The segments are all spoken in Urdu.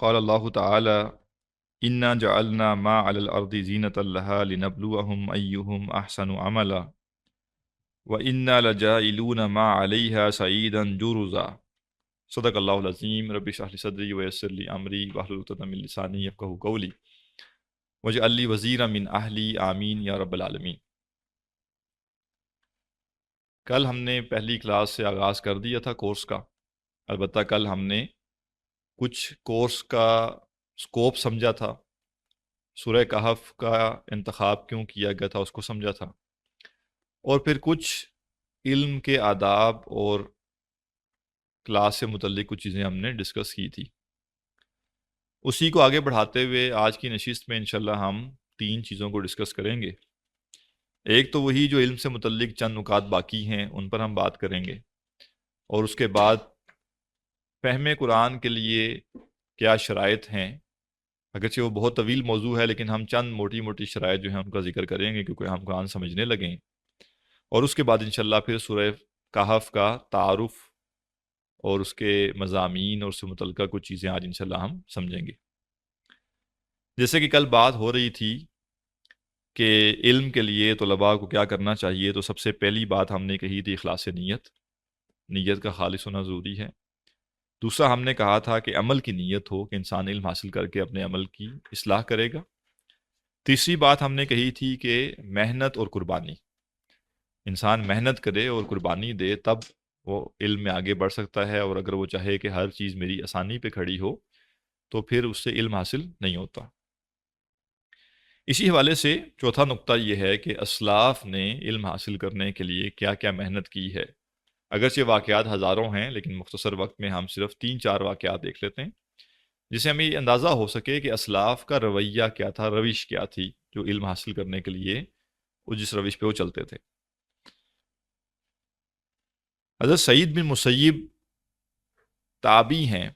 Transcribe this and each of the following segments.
قال اللہ تعالی انا جعلنا ما علی الارض زینۃ لها لنبلوہم ایہم احسن عملا وانا لجاعلون ما علیہا سعیدا جرزا۔ صدق اللہ العظیم۔ رب اشرح لی صدری ویسر لی امری واحلل عقدۃ من لسانی یفقہوا قولی واجعل لی وزیرا من اہلی آمین یا رب العالمین۔ کل ہم نے پہلی کلاس سے آغاز کر دیا تھا کورس کا، البتہ کل ہم نے کچھ کورس کا سکوپ سمجھا تھا، سورہ کہف کا انتخاب کیوں کیا گیا تھا اس کو سمجھا تھا، اور پھر کچھ علم کے آداب اور کلاس سے متعلق کچھ چیزیں ہم نے ڈسکس کی تھی۔ اسی کو آگے بڑھاتے ہوئے آج کی نشست میں انشاءاللہ ہم 3 چیزوں کو ڈسکس کریں گے۔ ایک تو وہی جو علم سے متعلق چند نکات باقی ہیں ان پر ہم بات کریں گے، اور اس کے بعد فہم قرآن کے لیے کیا شرائط ہیں، اگرچہ وہ بہت طویل موضوع ہے لیکن ہم چند موٹی موٹی شرائط جو ہیں ان کا ذکر کریں گے کیونکہ ہم قرآن سمجھنے لگیں، اور اس کے بعد انشاءاللہ پھر سورہ کہف کا تعارف اور اس کے مضامین اور اس سے متعلقہ کچھ چیزیں آج انشاءاللہ ہم سمجھیں گے۔ جیسے کہ کل بات ہو رہی تھی کہ علم کے لیے طلباء کو کیا کرنا چاہیے، تو سب سے پہلی بات ہم نے کہی تھی اخلاص نیت کا خالص ہونا ضروری ہے۔ دوسرا ہم نے کہا تھا کہ عمل کی نیت ہو کہ انسان علم حاصل کر کے اپنے عمل کی اصلاح کرے گا۔ تیسری بات ہم نے کہی تھی کہ محنت اور قربانی، انسان محنت کرے اور قربانی دے تب وہ علم میں آگے بڑھ سکتا ہے، اور اگر وہ چاہے کہ ہر چیز میری آسانی پہ کھڑی ہو تو پھر اس سے علم حاصل نہیں ہوتا۔ اسی حوالے سے چوتھا نقطہ یہ ہے کہ اسلاف نے علم حاصل کرنے کے لیے کیا کیا محنت کی ہے۔ اگرچہ واقعات ہزاروں ہیں لیکن مختصر وقت میں ہم صرف 3-4 واقعات دیکھ لیتے ہیں جسے ہمیں یہ اندازہ ہو سکے کہ اسلاف کا رویہ کیا تھا، روش کیا تھی جو علم حاصل کرنے کے لیے وہ جس روش پہ وہ چلتے تھے۔ حضرت سعید بن مسیب تابعی ہیں،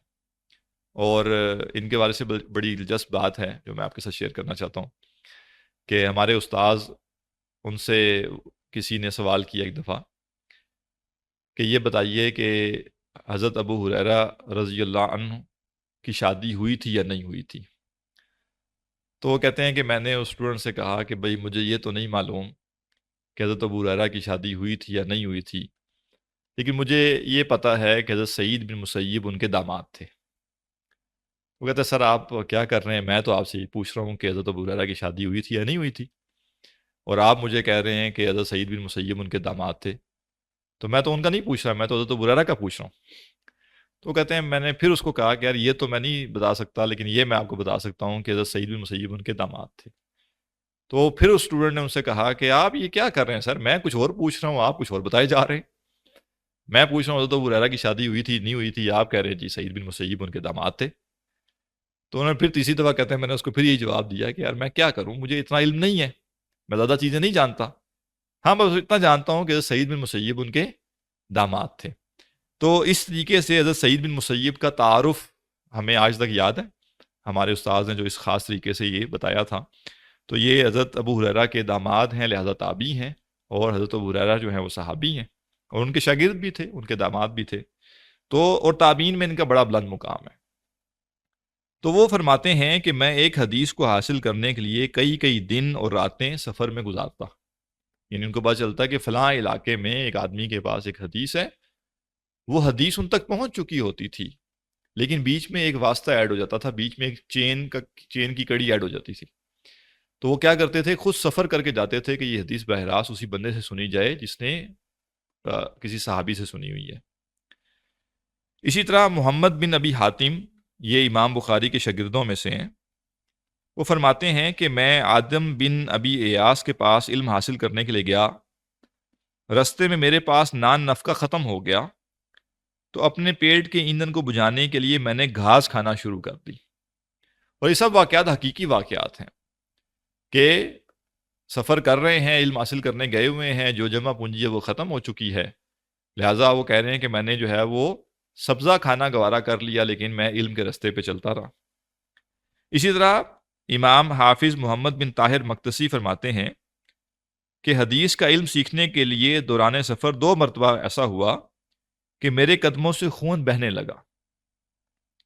اور ان کے بارے سے بڑی دلچسپ بات ہے جو میں آپ کے ساتھ شیئر کرنا چاہتا ہوں کہ ہمارے استاذ ان سے کسی نے سوال کیا ایک دفعہ کہ یہ بتائیے کہ حضرت ابو ہریرہ رضی اللہ عنہ کی شادی ہوئی تھی یا نہیں ہوئی تھی۔ تو وہ کہتے ہیں کہ میں نے اس اسٹوڈنٹ سے کہا کہ بھئی مجھے یہ تو نہیں معلوم کہ حضرت ابو ہریرہ کی شادی ہوئی تھی یا نہیں ہوئی تھی، لیکن مجھے یہ پتہ ہے کہ حضرت سعید بن مسیب ان کے داماد تھے۔ وہ کہتے ہیں سر آپ کیا کر رہے ہیں، میں تو آپ سے یہ پوچھ رہا ہوں کہ حضرت ابو ہریرہ کی شادی ہوئی تھی یا نہیں ہوئی تھی، اور آپ مجھے کہہ رہے ہیں کہ حضرت سعید بن مسیب ان کے داماد تھے، تو میں تو ان کا نہیں پوچھ رہا، میں تو حضرت ابو ہریرہ کا پوچھ رہا ہوں۔ تو کہتے ہیں میں نے پھر اس کو کہا کہ یار یہ تو میں نہیں بتا سکتا، لیکن یہ میں آپ کو بتا سکتا ہوں کہ حضرت سعید بن مسیب ان کے داماد تھے۔ تو پھر اس اسٹوڈنٹ نے ان سے کہا کہ آپ یہ کیا کر رہے ہیں سر، میں کچھ اور پوچھ رہا ہوں آپ کچھ اور بتائے جا رہے ہیں، میں پوچھ رہا ہوں حضرت ابو ہریرہ کی شادی ہوئی تھی نہیں ہوئی تھی، آپ کہہ رہے ہیں جی سعید بن مسیب ان کے داماد تھے۔ تو انہوں نے پھر تیسری دفعہ کہتے ہیں میں نے اس کو پھر یہی جواب دیا کہ یار میں کیا کروں، مجھے اتنا علم نہیں ہے، میں زیادہ چیزیں نہیں جانتا، ہاں بس اتنا جانتا ہوں کہ حضرت سعید بن مسیب ان کے داماد تھے۔ تو اس طریقے سے حضرت سعید بن مسیب کا تعارف ہمیں آج تک یاد ہے، ہمارے استاذ نے جو اس خاص طریقے سے یہ بتایا تھا۔ تو یہ حضرت ابو ہریرہ کے داماد ہیں، لہذا تابعی ہیں، اور حضرت ابو ہریرہ جو ہیں وہ صحابی ہیں، اور ان کے شاگرد بھی تھے، ان کے داماد بھی تھے، تو اور تابعین میں ان کا بڑا بلند مقام ہے۔ تو وہ فرماتے ہیں کہ میں ایک حدیث کو حاصل کرنے کے لیے کئی کئی دن اور راتیں سفر میں گزارتا، یعنی ان کو پتہ چلتا ہے کہ فلاں علاقے میں ایک آدمی کے پاس ایک حدیث ہے، وہ حدیث ان تک پہنچ چکی ہوتی تھی لیکن بیچ میں ایک واسطہ ایڈ ہو جاتا تھا، بیچ میں ایک چین کی کڑی ایڈ ہو جاتی تھی، تو وہ کیا کرتے تھے، خود سفر کر کے جاتے تھے کہ یہ حدیث بہراس اسی بندے سے سنی جائے جس نے کسی صحابی سے سنی ہوئی ہے۔ اسی طرح محمد بن ابی حاتم، یہ امام بخاری کے شاگردوں میں سے ہیں، وہ فرماتے ہیں کہ میں آدم بن ابی ایاس کے پاس علم حاصل کرنے کے لیے گیا، رستے میں میرے پاس نان نفقہ ختم ہو گیا، تو اپنے پیٹ کے ایندھن کو بجھانے کے لیے میں نے گھاس کھانا شروع کر دی۔ اور یہ سب واقعات حقیقی واقعات ہیں کہ سفر کر رہے ہیں، علم حاصل کرنے گئے ہوئے ہیں، جو جمع پونجی ہے وہ ختم ہو چکی ہے، لہٰذا وہ کہہ رہے ہیں کہ میں نے جو ہے وہ سبزہ کھانا گوارا کر لیا لیکن میں علم کے رستے پہ چلتا رہا۔ اسی طرح امام حافظ محمد بن طاہر مقدسی فرماتے ہیں کہ حدیث کا علم سیکھنے کے لیے دوران سفر 2 مرتبہ ایسا ہوا کہ میرے قدموں سے خون بہنے لگا،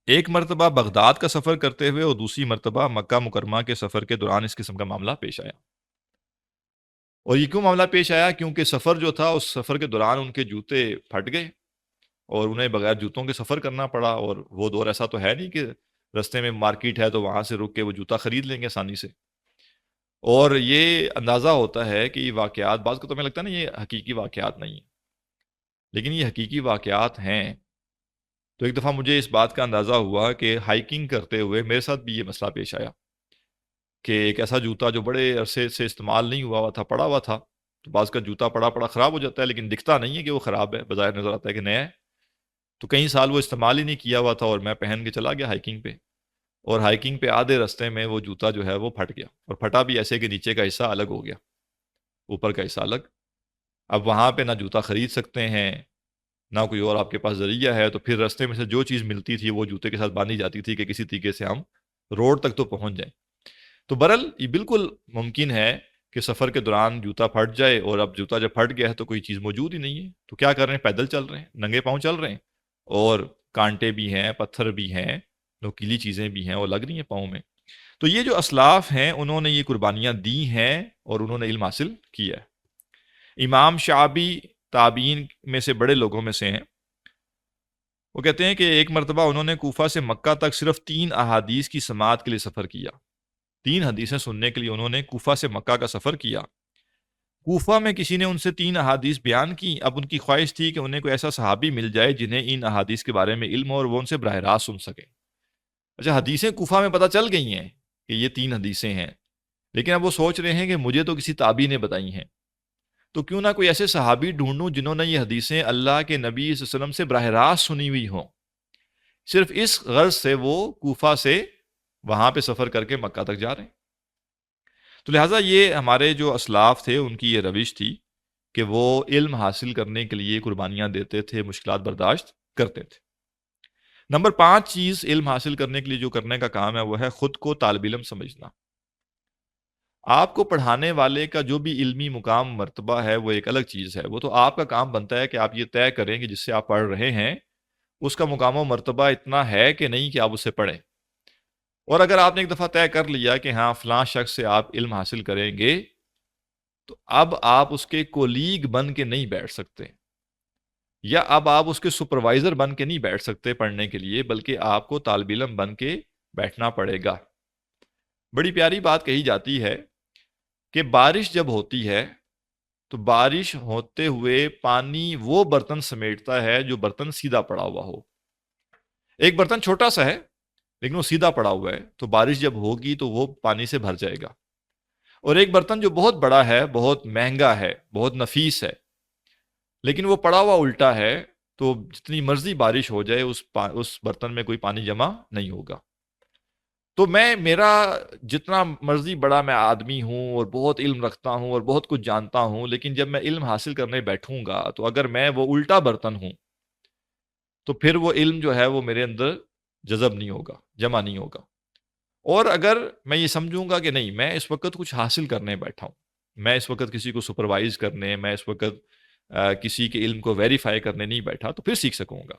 ایک مرتبہ بغداد کا سفر کرتے ہوئے اور دوسری مرتبہ مکہ مکرمہ کے سفر کے دوران اس قسم کا معاملہ پیش آیا۔ اور یہ کیوں معاملہ پیش آیا؟ کیونکہ سفر جو تھا، اس سفر کے دوران ان کے جوتے پھٹ گئے اور انہیں بغیر جوتوں کے سفر کرنا پڑا، اور وہ دور ایسا تو ہے نہیں کہ رستے میں مارکیٹ ہے تو وہاں سے رک کے وہ جوتا خرید لیں گے آسانی سے۔ اور یہ اندازہ ہوتا ہے کہ یہ واقعات، بعض کو تو ہمیں لگتا ہے نا یہ حقیقی واقعات نہیں ہیں، لیکن یہ حقیقی واقعات ہیں۔ تو ایک دفعہ مجھے اس بات کا اندازہ ہوا کہ ہائیکنگ کرتے ہوئے میرے ساتھ بھی یہ مسئلہ پیش آیا کہ ایک ایسا جوتا جو بڑے عرصے سے استعمال نہیں ہوا تھا، پڑا ہوا تھا، تو بعض کا جوتا پڑا پڑا خراب ہو جاتا ہے لیکن دکھتا نہیں ہے کہ وہ خراب ہے، بظاہر نظر آتا ہے کہ نیا ہے۔ تو کئی سال وہ استعمال ہی نہیں کیا ہوا تھا اور میں پہن کے چلا گیا ہائیکنگ پہ، اور ہائیکنگ پہ آدھے رستے میں وہ جوتا جو ہے وہ پھٹ گیا، اور پھٹا بھی ایسے کہ نیچے کا حصہ الگ ہو گیا، اوپر کا حصہ الگ۔ اب وہاں پہ نہ جوتا خرید سکتے ہیں، نہ کوئی اور آپ کے پاس ذریعہ ہے، تو پھر رستے میں سے جو چیز ملتی تھی وہ جوتے کے ساتھ باندھی جاتی تھی کہ کسی طریقے سے ہم روڈ تک تو پہنچ جائیں۔ تو برحال یہ بالکل ممکن ہے کہ سفر کے دوران جوتا پھٹ جائے، اور اب جوتا جب پھٹ گیا ہے تو کوئی چیز موجود ہی نہیں ہے، تو کیا کر رہے ہیں؟ پیدل چل رہے ہیں، ننگے پاؤں چل رہے ہیں، اور کانٹے بھی ہیں، پتھر بھی ہیں، نوکیلی چیزیں بھی ہیں، وہ لگ رہی ہیں پاؤں میں۔ تو یہ جو اسلاف ہیں انہوں نے یہ قربانیاں دی ہیں اور انہوں نے علم حاصل کیا ہے۔ امام شعبی تابعین میں سے بڑے لوگوں میں سے ہیں، وہ کہتے ہیں کہ ایک مرتبہ انہوں نے کوفہ سے مکہ تک صرف 3 احادیث کی سماعت کے لیے سفر کیا۔ 3 حدیثیں سننے کے لیے انہوں نے کوفہ سے مکہ کا سفر کیا۔ کوفہ میں کسی نے ان سے 3 احادیث بیان کی، اب ان کی خواہش تھی کہ انہیں کوئی ایسا صحابی مل جائے جنہیں ان احادیث کے بارے میں علم ہو اور وہ ان سے براہ راست سن سکیں۔ اچھا، حدیثیں کوفہ میں پتہ چل گئی ہیں کہ یہ 3 حدیثیں ہیں، لیکن اب وہ سوچ رہے ہیں کہ مجھے تو کسی تابعی نے بتائی ہیں، تو کیوں نہ کوئی ایسے صحابی ڈھونڈوں جنہوں نے یہ حدیثیں اللہ کے نبی صلی اللہ علیہ وسلم سے براہ راست سنی ہوئی ہوں۔ صرف اس غرض سے وہ کوفہ سے وہاں پہ سفر کر کے مکہ تک جا رہے ہیں۔ تو لہٰذا یہ ہمارے جو اسلاف تھے ان کی یہ روش تھی کہ وہ علم حاصل کرنے کے لیے قربانیاں دیتے تھے، مشکلات برداشت کرتے تھے۔ نمبر 5 چیز علم حاصل کرنے کے لیے جو کرنے کا کام ہے وہ ہے خود کو طالب علم سمجھنا۔ آپ کو پڑھانے والے کا جو بھی علمی مقام مرتبہ ہے وہ ایک الگ چیز ہے، وہ تو آپ کا کام بنتا ہے کہ آپ یہ طے کریں کہ جس سے آپ پڑھ رہے ہیں اس کا مقام و مرتبہ اتنا ہے کہ نہیں کہ آپ اسے پڑھیں۔ اور اگر آپ نے ایک دفعہ طے کر لیا کہ ہاں فلاں شخص سے آپ علم حاصل کریں گے، تو اب آپ اس کے کولیگ بن کے نہیں بیٹھ سکتے، یا اب آپ اس کے سپروائزر بن کے نہیں بیٹھ سکتے پڑھنے کے لیے، بلکہ آپ کو طالب علم بن کے بیٹھنا پڑے گا۔ بڑی پیاری بات کہی جاتی ہے کہ بارش جب ہوتی ہے تو بارش ہوتے ہوئے پانی وہ برتن سمیٹتا ہے جو برتن سیدھا پڑا ہوا ہو۔ ایک برتن چھوٹا سا ہے لیکن وہ سیدھا پڑا ہوا ہے، تو بارش جب ہوگی تو وہ پانی سے بھر جائے گا۔ اور ایک برتن جو بہت بڑا ہے، بہت مہنگا ہے، بہت نفیس ہے، لیکن وہ پڑا ہوا الٹا ہے، تو جتنی مرضی بارش ہو جائے اس برتن میں کوئی پانی جمع نہیں ہوگا۔ تو میرا جتنا مرضی بڑا میں آدمی ہوں اور بہت علم رکھتا ہوں اور بہت کچھ جانتا ہوں، لیکن جب میں علم حاصل کرنے بیٹھوں گا تو اگر میں وہ الٹا برتن ہوں تو پھر وہ علم جو ہے وہ میرے اندر جذب نہیں ہوگا، جمع نہیں ہوگا۔ اور اگر میں یہ سمجھوں گا کہ نہیں، میں اس وقت کچھ حاصل کرنے بیٹھا ہوں، میں اس وقت کسی کو سپروائز کرنے، میں اس وقت کسی کے علم کو ویریفائی کرنے نہیں بیٹھا، تو پھر سیکھ سکوں گا۔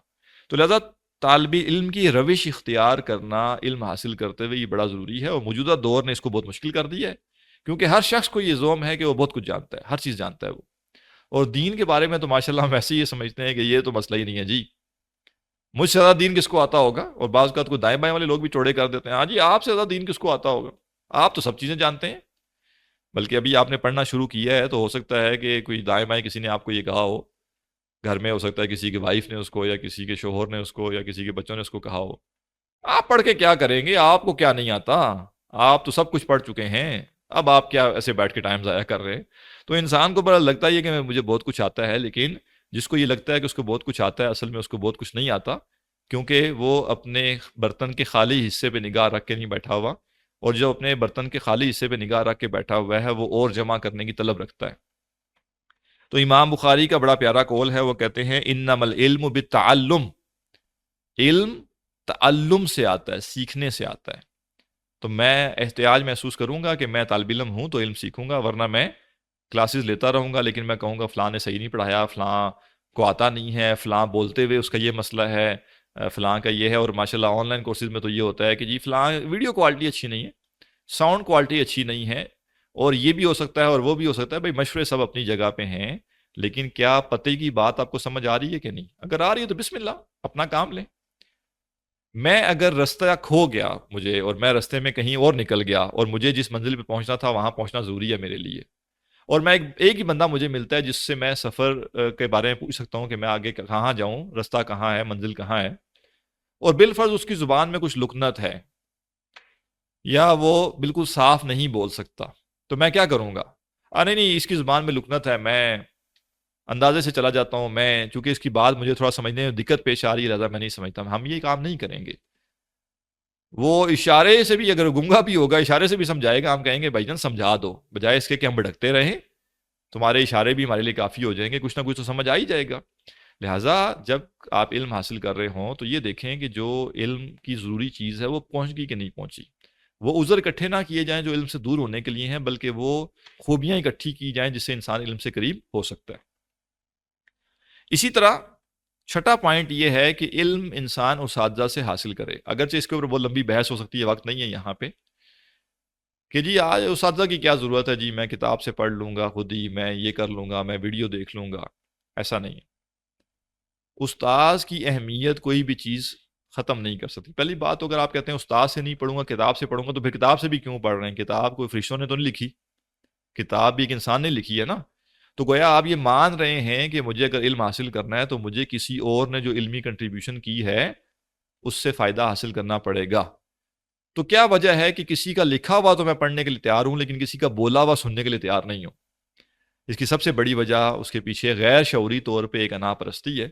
تو لہذا طالب علم کی روش اختیار کرنا علم حاصل کرتے ہوئے یہ بڑا ضروری ہے، اور موجودہ دور نے اس کو بہت مشکل کر دیا ہے، کیونکہ ہر شخص کو یہ زوم ہے کہ وہ بہت کچھ جانتا ہے، ہر چیز جانتا ہے وہ۔ اور دین کے بارے میں تو ماشاءاللہ ہم ویسے ہی یہ سمجھتے ہیں کہ یہ تو مسئلہ ہی نہیں ہے جی، مجھ سے زیادہ دین کس کو آتا ہوگا، اور بعض اوقات کو دائیں بائیں والے لوگ بھی چوڑے کر دیتے ہیں، ہاں جی آپ سے زیادہ دین کس کو آتا ہوگا، آپ تو سب چیزیں جانتے ہیں۔ بلکہ ابھی آپ نے پڑھنا شروع کیا ہے تو ہو سکتا ہے کہ کوئی دائیں بائیں کسی نے آپ کو یہ کہا ہو، گھر میں ہو سکتا ہے کسی کی وائف نے اس کو، یا کسی کے شوہر نے اس کو، یا کسی کے بچوں نے اس کو کہا ہو، آپ پڑھ کے کیا کریں گے، آپ کو کیا نہیں آتا، آپ تو سب کچھ پڑھ چکے ہیں، اب آپ کیا ایسے بیٹھ کے ٹائم ضائع کر رہے ہیں۔ تو انسان کو بڑا لگتا ہے کہ مجھے بہت کچھ آتا ہے، لیکن جس کو یہ لگتا ہے کہ اس کو بہت کچھ آتا ہے، اصل میں اس کو بہت کچھ نہیں آتا، کیونکہ وہ اپنے برتن کے خالی حصے پہ نگاہ رکھ کے نہیں بیٹھا ہوا، اور جو اپنے برتن کے خالی حصے پہ نگاہ رکھ کے بیٹھا ہوا ہے وہ اور جمع کرنے کی طلب رکھتا ہے۔ تو امام بخاری کا بڑا پیارا قول ہے، وہ کہتے ہیں انما العلم بالتعلم، علم تعلم سے آتا ہے، سیکھنے سے آتا ہے۔ تو میں احتیاج محسوس کروں گا کہ میں طالب علم ہوں تو علم سیکھوں گا، ورنہ میں کلاسز لیتا رہوں گا، لیکن میں کہوں گا فلاں نے صحیح نہیں پڑھایا، فلاں کو آتا نہیں ہے، فلاں بولتے ہوئے اس کا یہ مسئلہ ہے، فلاں کا یہ ہے، اور ماشاءاللہ آن لائن کورسز میں تو یہ ہوتا ہے کہ جی فلاں ویڈیو کوالٹی اچھی نہیں ہے، ساؤنڈ کوالٹی اچھی نہیں ہے، اور یہ بھی ہو سکتا ہے اور وہ بھی ہو سکتا ہے. بھائی مشورے سب اپنی جگہ پہ ہیں، لیکن کیا پتے کی بات آپ کو سمجھ آ رہی ہے کہ نہیں؟ اگر آ رہی ہے تو بسم اللہ اپنا کام لیں. میں اگر رستہ کھو گیا مجھے، اور میں رستے میں کہیں اور نکل گیا، اور مجھے جس منزل پہ پہنچنا تھا وہاں پہنچنا ضروری ہے میرے لیے، اور میں ایک ہی بندہ مجھے ملتا ہے جس سے میں سفر کے بارے میں پوچھ سکتا ہوں کہ میں آگے کہاں جاؤں، رستہ کہاں ہے، منزل کہاں ہے، اور بالفرض اس کی زبان میں کچھ لکنت ہے یا وہ بالکل صاف نہیں بول سکتا، تو میں کیا کروں گا؟ نہیں نہیں، اس کی زبان میں لکنت ہے، میں اندازے سے چلا جاتا ہوں، میں چونکہ اس کی بات مجھے تھوڑا سمجھنے میں دقت پیش آ رہی ہے لہٰذا میں نہیں سمجھتا. ہم یہ کام نہیں کریں گے. وہ اشارے سے بھی، اگر گنگا بھی ہوگا اشارے سے بھی سمجھائے گا، ہم کہیں گے بھائی جان سمجھا دو، بجائے اس کے کہ ہم بھٹکتے رہیں. تمہارے اشارے بھی ہمارے لیے کافی ہو جائیں گے، کچھ نہ کچھ تو سمجھ آ ہی جائے گا. لہٰذا جب آپ علم حاصل کر رہے ہوں تو یہ دیکھیں کہ جو علم کی ضروری چیز ہے وہ پہنچ گئی کہ نہیں پہنچی. وہ عذر اکٹھے نہ کیے جائیں جو علم سے دور ہونے کے لیے ہیں، بلکہ وہ خوبیاں اکٹھی کی جائیں جس سے انسان علم سے قریب ہو سکتا ہے. اسی طرح چھٹا پوائنٹ یہ ہے کہ علم انسان اساتذہ سے حاصل کرے. اگرچہ اس کے اوپر بہت لمبی بحث ہو سکتی ہے، وقت نہیں ہے یہاں پہ کہ جی آج اساتذہ کی کیا ضرورت ہے، جی میں کتاب سے پڑھ لوں گا خود ہی، میں یہ کر لوں گا، میں ویڈیو دیکھ لوں گا. ایسا نہیں ہے. استاذ کی اہمیت کوئی بھی چیز ختم نہیں کر سکتی. پہلی بات تو اگر آپ کہتے ہیں استاد سے نہیں پڑھوں گا کتاب سے پڑھوں گا، تو پھر کتاب سے بھی کیوں پڑھ رہے ہیں؟ کتاب کوئی فرشتوں نے تو نہیں لکھی، کتاب بھی ایک انسان نے لکھی ہے نا. تو گویا آپ یہ مان رہے ہیں کہ مجھے اگر علم حاصل کرنا ہے تو مجھے کسی اور نے جو علمی کنٹریبیوشن کی ہے اس سے فائدہ حاصل کرنا پڑے گا. تو کیا وجہ ہے کہ کسی کا لکھا ہوا تو میں پڑھنے کے لیے تیار ہوں لیکن کسی کا بولا ہوا سننے کے لیے تیار نہیں ہوں؟ اس کی سب سے بڑی وجہ اس کے پیچھے غیر شعوری طور پہ ایک انا پرستی ہے.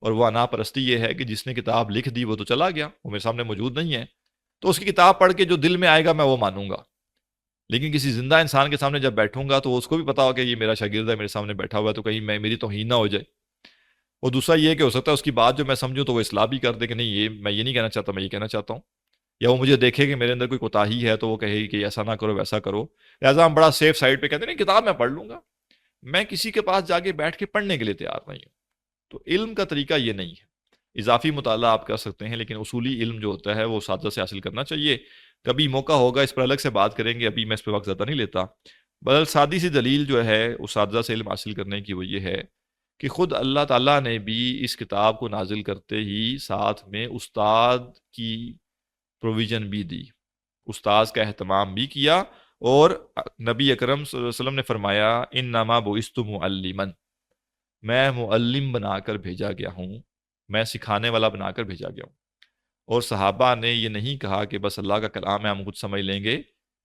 اور وہ انا پرستی یہ ہے کہ جس نے کتاب لکھ دی وہ تو چلا گیا، وہ میرے سامنے موجود نہیں ہے، تو اس کی کتاب پڑھ کے جو دل میں آئے گا میں وہ مانوں گا. لیکن کسی زندہ انسان کے سامنے جب بیٹھوں گا تو اس کو بھی پتا ہوگا کہ یہ میرا شاگرد ہے، میرے سامنے بیٹھا ہوا ہے، تو کہیں میری توہین نہ ہو جائے. اور دوسرا یہ کہ ہو سکتا ہے اس کی بات جو میں سمجھوں تو وہ اصلاح بھی کر دے کہ نہیں یہ میں یہ نہیں کہنا چاہتا، میں یہ کہنا چاہتا ہوں. یا وہ مجھے دیکھے کہ میرے اندر کوئی کوتاہی ہے تو وہ کہے کہ ایسا نہ کرو ویسا کرو. لہٰذا ہم بڑا سیف سائڈ پہ کہتے ہیں نہیں کتاب میں پڑھ لوں گا، میں کسی کے پاس جا کے بیٹھ کے پڑھنے کے لیے تیار نہیں ہوں. تو علم کا طریقہ یہ نہیں ہے. اضافی مطالعہ آپ کر سکتے ہیں لیکن اصولی علم جو ہوتا ہے وہ اساتذہ سے حاصل کرنا چاہیے. کبھی موقع ہوگا اس پر الگ سے بات کریں گے، ابھی میں اس پہ وقت زیادہ نہیں لیتا. بہرحال سادی سی دلیل جو ہے اساتذہ سے علم حاصل کرنے کی وہ یہ ہے کہ خود اللہ تعالیٰ نے بھی اس کتاب کو نازل کرتے ہی ساتھ میں استاد کی پروویژن بھی دی، استاذ کا اہتمام بھی کیا. اور نبی اکرم صلی اللہ علیہ وسلم نے فرمایا انما بعثت معلما، میں معلم بنا کر بھیجا گیا ہوں، میں سکھانے والا بنا کر بھیجا گیا ہوں. اور صحابہ نے یہ نہیں کہا کہ بس اللہ کا کلام ہے ہم خود سمجھ لیں گے،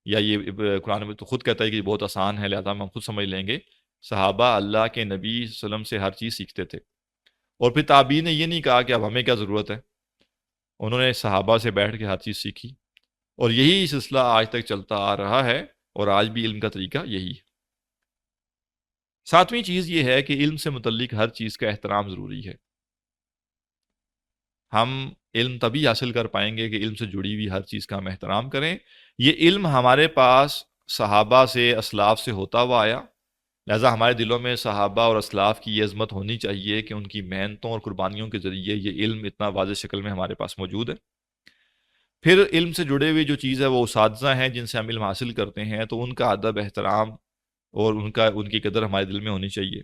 یا یہ قرآن میں تو خود کہتا ہے کہ یہ بہت آسان ہے لہذا ہم خود سمجھ لیں گے. صحابہ اللہ کے نبی صلی اللہ علیہ وسلم سے ہر چیز سیکھتے تھے. اور پھر تابعین نے یہ نہیں کہا کہ اب ہمیں کیا ضرورت ہے، انہوں نے صحابہ سے بیٹھ کے ہر چیز سیکھی. اور یہی سلسلہ آج تک چلتا آ رہا ہے، اور آج بھی علم کا طریقہ یہی ہے. ساتویں چیز یہ ہے کہ علم سے متعلق ہر چیز کا احترام ضروری ہے. ہم علم تبھی حاصل کر پائیں گے کہ علم سے جڑی ہوئی ہر چیز کا ہم احترام کریں. یہ علم ہمارے پاس صحابہ سے اسلاف سے ہوتا ہوا آیا، لہذا ہمارے دلوں میں صحابہ اور اسلاف کی یہ عظمت ہونی چاہیے کہ ان کی محنتوں اور قربانیوں کے ذریعے یہ علم اتنا واضح شکل میں ہمارے پاس موجود ہے. پھر علم سے جڑے ہوئے جو چیز ہے وہ اساتذہ ہیں جن سے ہم علم حاصل کرتے ہیں، تو ان کا ادب احترام اور ان کی قدر ہمارے دل میں ہونی چاہیے.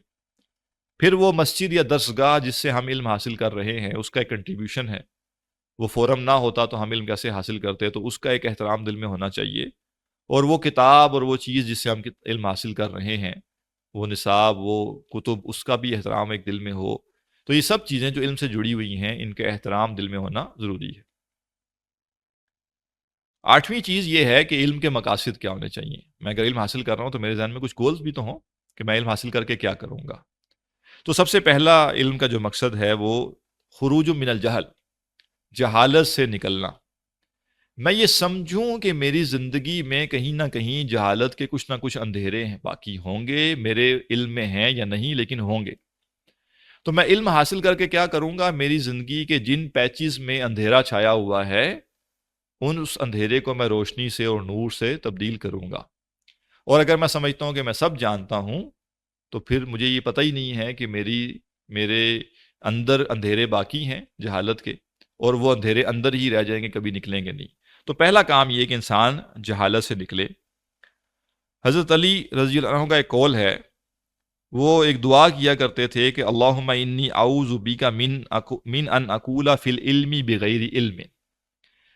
پھر وہ مسجد یا درسگاہ جس سے ہم علم حاصل کر رہے ہیں اس کا ایک کنٹریبیوشن ہے، وہ فورم نہ ہوتا تو ہم علم کیسے حاصل کرتے، تو اس کا ایک احترام دل میں ہونا چاہیے. اور وہ کتاب اور وہ چیز جس سے ہم علم حاصل کر رہے ہیں، وہ نصاب، وہ کتب، اس کا بھی احترام ایک دل میں ہو. تو یہ سب چیزیں جو علم سے جڑی ہوئی ہیں ان کا احترام دل میں ہونا ضروری ہے. آٹھویں چیز یہ ہے کہ علم کے مقاصد کیا ہونے چاہیے. میں اگر علم حاصل کر رہا ہوں تو میرے ذہن میں کچھ گولز بھی تو ہوں کہ میں علم حاصل کر کے کیا کروں گا. تو سب سے پہلا علم کا جو مقصد ہے وہ خروج من الجہل، جہالت سے نکلنا. میں یہ سمجھوں کہ میری زندگی میں کہیں نہ کہیں جہالت کے کچھ نہ کچھ اندھیرے ہیں، باقی ہوں گے، میرے علم میں ہیں یا نہیں لیکن ہوں گے. تو میں علم حاصل کر کے کیا کروں گا؟ میری زندگی کے جن پیچز میں اندھیرا چھایا ہوا ہے اس اندھیرے کو میں روشنی سے اور نور سے تبدیل کروں گا. اور اگر میں سمجھتا ہوں کہ میں سب جانتا ہوں تو پھر مجھے یہ پتہ ہی نہیں ہے کہ میرے اندر اندھیرے باقی ہیں جہالت کے، اور وہ اندھیرے اندر ہی رہ جائیں گے، کبھی نکلیں گے نہیں۔ تو پہلا کام یہ کہ انسان جہالت سے نکلے۔ حضرت علی رضی اللہ عنہ کا ایک قول ہے، وہ ایک دعا کیا کرتے تھے کہ اللہم انی اعوذ بک من ان اقول فی العلم بغیر علم،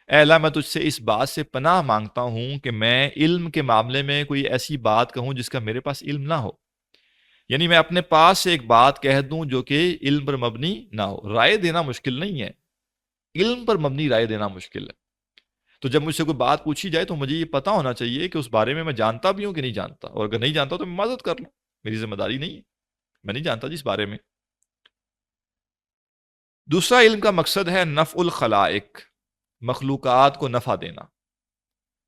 اے اللہ میں تجھ سے اس بات سے پناہ مانگتا ہوں کہ میں علم کے معاملے میں کوئی ایسی بات کہوں جس کا میرے پاس علم نہ ہو، یعنی میں اپنے پاس سے ایک بات کہہ دوں جو کہ علم پر مبنی نہ ہو۔ رائے دینا مشکل نہیں ہے، علم پر مبنی رائے دینا مشکل ہے۔ تو جب مجھ سے کوئی بات پوچھی جائے تو مجھے یہ پتا ہونا چاہیے کہ اس بارے میں جانتا بھی ہوں کہ نہیں جانتا، اور اگر نہیں جانتا تو میں معذرت کر لوں، میری ذمہ داری نہیں ہے، میں نہیں جانتا جس بارے میں۔ دوسرا علم کا مقصد ہے نفع الخلائق، مخلوقات کو نفع دینا۔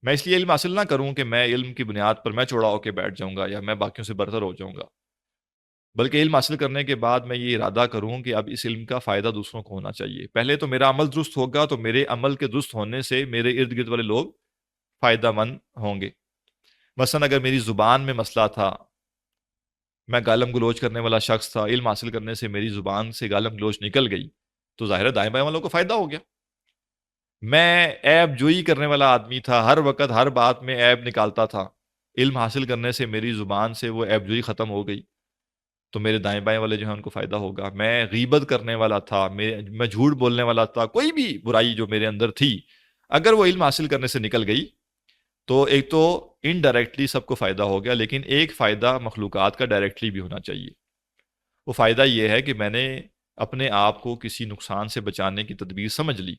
میں اس لیے علم حاصل نہ کروں کہ میں علم کی بنیاد پر میں چوڑا ہو کے بیٹھ جاؤں گا یا میں باقیوں سے برتر ہو جاؤں گا، بلکہ علم حاصل کرنے کے بعد میں یہ ارادہ کروں کہ اب اس علم کا فائدہ دوسروں کو ہونا چاہیے۔ پہلے تو میرا عمل درست ہوگا، تو میرے عمل کے درست ہونے سے میرے ارد گرد والے لوگ فائدہ مند ہوں گے۔ مثلا اگر میری زبان میں مسئلہ تھا، میں گالم گلوچ کرنے والا شخص تھا، علم حاصل کرنے سے میری زبان سے گالم گلوچ نکل گئی، تو ظاہر ہے دائیں بائیں والوں کو فائدہ ہو گیا۔ میں عیب جوئی کرنے والا آدمی تھا، ہر وقت ہر بات میں عیب نکالتا تھا، علم حاصل کرنے سے میری زبان سے وہ عیب جوئی ختم ہو گئی، تو میرے دائیں بائیں والے جو ہیں ان کو فائدہ ہوگا۔ میں غیبت کرنے والا تھا، میں جھوٹ بولنے والا تھا، کوئی بھی برائی جو میرے اندر تھی، اگر وہ علم حاصل کرنے سے نکل گئی تو ایک تو انڈائریکٹلی سب کو فائدہ ہو گیا، لیکن ایک فائدہ مخلوقات کا ڈائریکٹلی بھی ہونا چاہیے۔ وہ فائدہ یہ ہے کہ میں نے اپنے آپ کو کسی نقصان سے بچانے کی تدبیر سمجھ لی،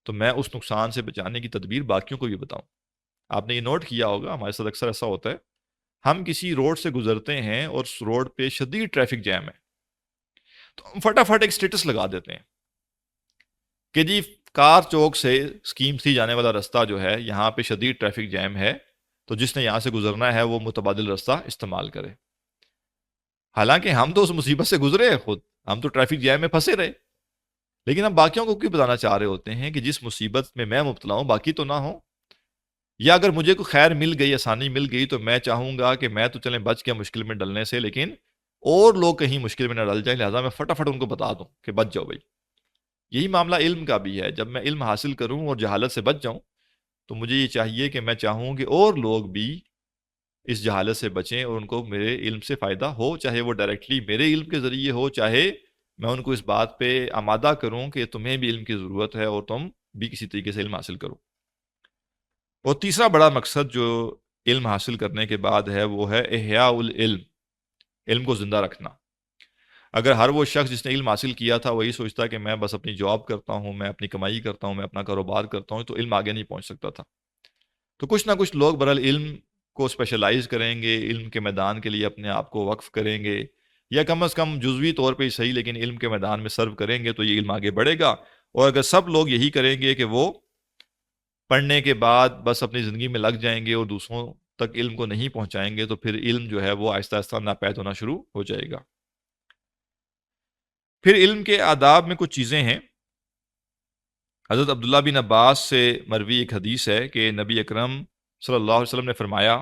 تو میں اس نقصان سے بچانے کی تدبیر باقیوں کو بھی بتاؤں۔ آپ نے یہ نوٹ کیا ہوگا، ہمارے ساتھ اکثر ایسا ہوتا ہے، ہم کسی روڈ سے گزرتے ہیں اور اس روڈ پہ شدید ٹریفک جیم ہے، تو ہم فٹافٹ ایک سٹیٹس لگا دیتے ہیں کہ جی کار چوک سے اسکیم 3 جانے والا رستہ جو ہے، یہاں پہ شدید ٹریفک جیم ہے، تو جس نے یہاں سے گزرنا ہے وہ متبادل رستہ استعمال کرے۔ حالانکہ ہم تو اس مصیبت سے گزرے ہیں خود، ہم تو ٹریفک جیم میں پھنسے رہے، لیکن ہم باقیوں کو کیوں بتانا چاہ رہے ہوتے ہیں کہ جس مصیبت میں مبتلا ہوں باقی تو نہ ہوں؟ یا اگر مجھے کوئی خیر مل گئی، آسانی مل گئی، تو میں چاہوں گا کہ میں تو چلیں بچ گیا مشکل میں ڈلنے سے، لیکن اور لوگ کہیں مشکل میں نہ ڈل جائیں، لہٰذا میں فٹافٹ ان کو بتا دوں کہ بچ جاؤ بھائی۔ یہی معاملہ علم کا بھی ہے، جب میں علم حاصل کروں اور جہالت سے بچ جاؤں تو مجھے یہ چاہیے کہ میں چاہوں کہ اور لوگ بھی اس جہالت سے بچیں اور ان کو میرے علم سے فائدہ ہو، چاہے وہ ڈائریکٹلی میرے علم کے ذریعے ہو، چاہے میں ان کو اس بات پہ آمادہ کروں کہ تمہیں بھی علم کی ضرورت ہے اور تم بھی کسی طریقے سے علم حاصل کرو۔ اور تیسرا بڑا مقصد جو علم حاصل کرنے کے بعد ہے وہ ہے احیاء العلم، علم کو زندہ رکھنا۔ اگر ہر وہ شخص جس نے علم حاصل کیا تھا وہی سوچتا کہ میں بس اپنی جاب کرتا ہوں، میں اپنی کمائی کرتا ہوں، میں اپنا کاروبار کرتا ہوں، تو علم آگے نہیں پہنچ سکتا تھا۔ تو کچھ نہ کچھ لوگ برحال علم کو اسپیشلائز کریں گے، علم کے میدان کے لیے اپنے آپ کو وقف کریں گے، یا کم از کم جزوی طور پہ ہی صحیح لیکن علم کے میدان میں سرو کریں گے، تو یہ علم آگے بڑھے گا۔ اور اگر سب لوگ یہی کریں گے کہ وہ پڑھنے کے بعد بس اپنی زندگی میں لگ جائیں گے اور دوسروں تک علم کو نہیں پہنچائیں گے، تو پھر علم جو ہے وہ آہستہ آہستہ ناپید ہونا شروع ہو جائے گا۔ پھر علم کے آداب میں کچھ چیزیں ہیں۔ حضرت عبداللہ بن عباس سے مروی ایک حدیث ہے کہ نبی اکرم صلی اللہ علیہ وسلم نے فرمایا،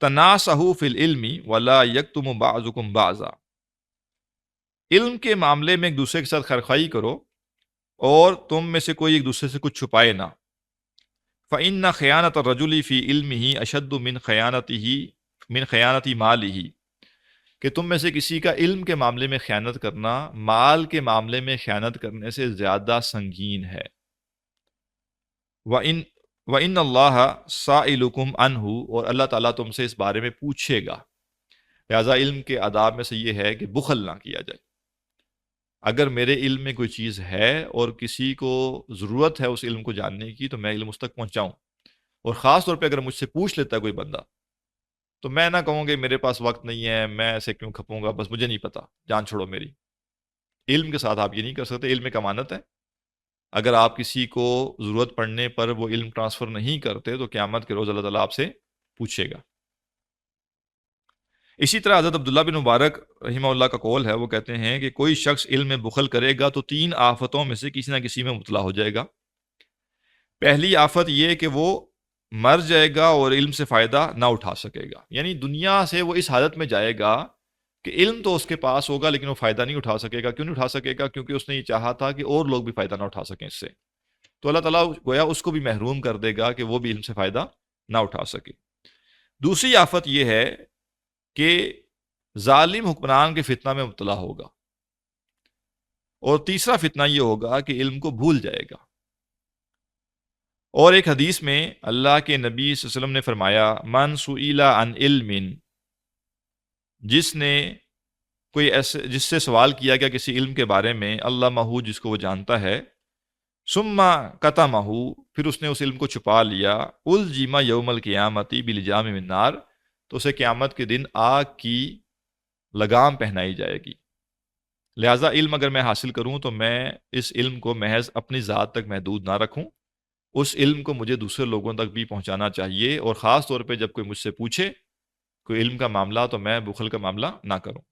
تناسہوا فی العلم ولا یکتم بعضکم بعضا، علم کے معاملے میں ایک دوسرے کے ساتھ خیرخواہی کرو اور تم میں سے کوئی ایک دوسرے سے کچھ چھپائے نہ۔ فإن خیانۃ الرجل فی علمہ اشد من خیانۃ مالہ، کہ تم میں سے کسی کا علم کے معاملے میں خیانت کرنا مال کے معاملے میں خیانت کرنے سے زیادہ سنگین ہے۔ وَإِنَّ اللَّهَ سَائِلُكُمْ عَنْهُ، اور اللہ تعالیٰ تم سے اس بارے میں پوچھے گا۔ لہٰذا علم کے آداب میں سے یہ ہے کہ بخل نہ کیا جائے۔ اگر میرے علم میں کوئی چیز ہے اور کسی کو ضرورت ہے اس علم کو جاننے کی، تو میں علم اس تک پہنچاؤں، اور خاص طور پہ اگر مجھ سے پوچھ لیتا ہے کوئی بندہ، تو میں نہ کہوں کہ میرے پاس وقت نہیں ہے، میں ایسے کیوں کھپوں گا، بس مجھے نہیں پتا، جان چھوڑو میری۔ علم کے ساتھ آپ یہ نہیں کر سکتے، علم ایک امانت ہے۔ اگر آپ کسی کو ضرورت پڑنے پر وہ علم ٹرانسفر نہیں کرتے تو قیامت کے روز اللہ تعالیٰ آپ سے پوچھے گا۔ اسی طرح حضرت عبداللہ بن مبارک رحمہ اللہ کا قول ہے، وہ کہتے ہیں کہ کوئی شخص علم میں بخل کرے گا تو 3 آفتوں میں سے کسی نہ کسی میں مبتلا ہو جائے گا۔ پہلی آفت یہ کہ وہ مر جائے گا اور علم سے فائدہ نہ اٹھا سکے گا، یعنی دنیا سے وہ اس حالت میں جائے گا کہ علم تو اس کے پاس ہوگا لیکن وہ فائدہ نہیں اٹھا سکے گا. کیوں نہیں اٹھا سکے گا؟ کیونکہ اس نے یہ چاہا تھا کہ اور لوگ بھی فائدہ نہ اٹھا سکیں اس سے. تو اللہ تعالیٰ گویا اس کو بھی محروم کر دے گا کہ وہ بھی علم سے فائدہ نہ اٹھا سکے. دوسری آفت یہ ہے کہ ظالم حکمران کے فتنہ میں مبتلا ہوگا. اور تیسرا فتنہ یہ ہوگا کہ علم کو بھول جائے گا. اور ایک حدیث میں اللہ کے نبی صلی اللہ علیہ وسلم نے فرمایا من سئل عن علم، جس نے کوئی ایسے جس سے سوال کیا گیا کسی علم کے بارے میں، اللہ مہو جس کو وہ جانتا ہے، ثم قتمہ پھر اس نے اس علم کو چھپا لیا، الجم یوم القیامتی بلجام من نار تو اسے قیامت کے دن آگ کی لگام پہنائی جائے گی. لہٰذا علم اگر میں حاصل کروں تو میں اس علم کو محض اپنی ذات تک محدود نہ رکھوں، اس علم کو مجھے دوسرے لوگوں تک بھی پہنچانا چاہیے. اور خاص طور پہ جب کوئی مجھ سے پوچھے کوئی علم کا معاملہ تو میں بخل کا معاملہ نہ کروں.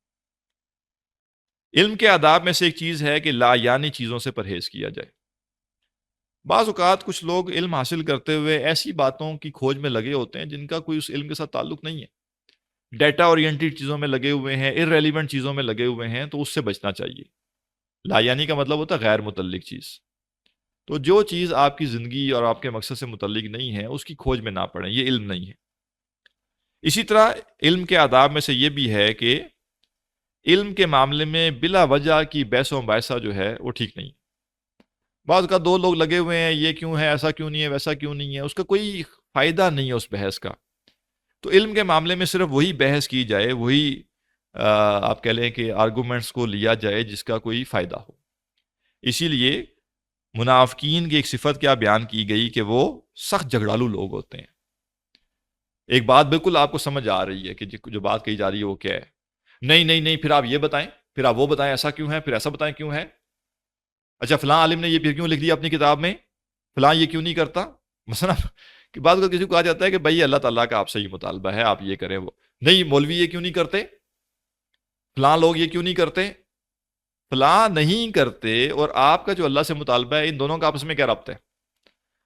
علم کے آداب میں سے ایک چیز ہے کہ لا یعنی چیزوں سے پرہیز کیا جائے. بعض اوقات کچھ لوگ علم حاصل کرتے ہوئے ایسی باتوں کی کھوج میں لگے ہوتے ہیں جن کا کوئی اس علم کے ساتھ تعلق نہیں ہے، ڈیٹا اورینٹیڈ چیزوں میں لگے ہوئے ہیں، ارریلیونٹ چیزوں میں لگے ہوئے ہیں، تو اس سے بچنا چاہیے. لا یعنی کا مطلب ہوتا ہے غیر متعلق چیز. تو جو چیز آپ کی زندگی اور آپ کے مقصد سے متعلق نہیں ہے اس کی کھوج میں نہ پڑیں، یہ علم نہیں ہے. اسی طرح علم کے آداب میں سے یہ بھی ہے کہ علم کے معاملے میں بلا وجہ کی بحث و مباحثہ جو ہے وہ ٹھیک نہیں. بعض کا دو لوگ لگے ہوئے ہیں، یہ کیوں ہے، ایسا کیوں نہیں ہے، ویسا کیوں نہیں ہے، اس کا کوئی فائدہ نہیں ہے اس بحث کا. تو علم کے معاملے میں صرف وہی بحث کی جائے، وہی آپ کہہ لیں کہ آرگومنٹس کو لیا جائے جس کا کوئی فائدہ ہو. اسی لیے منافقین کی ایک صفت کیا بیان کی گئی کہ وہ سخت جھگڑالو لوگ ہوتے ہیں. ایک بات بالکل آپ کو سمجھ آ رہی ہے کہ جو بات کہی جا رہی ہے وہ کیا ہے. نہیں نہیں نہیں، پھر آپ یہ بتائیں، پھر آپ وہ بتائیں، ایسا کیوں ہے، پھر ایسا بتائیں کیوں ہے. اچھا فلاں عالم نے یہ پھر کیوں لکھ دیا اپنی کتاب میں، فلاں یہ کیوں نہیں کرتا. مثلا کہ بعض اوقات کسی کو کہا جاتا ہے کہ بھائی اللہ تعالیٰ کا آپ سے یہ مطالبہ ہے، آپ یہ کریں. وہ نہیں، مولوی یہ کیوں نہیں کرتے، فلاں لوگ یہ کیوں نہیں کرتے. فلاں نہیں کرتے اور آپ کا جو اللہ سے مطالبہ ہے، ان دونوں کا آپس میں کیا ربط ہے؟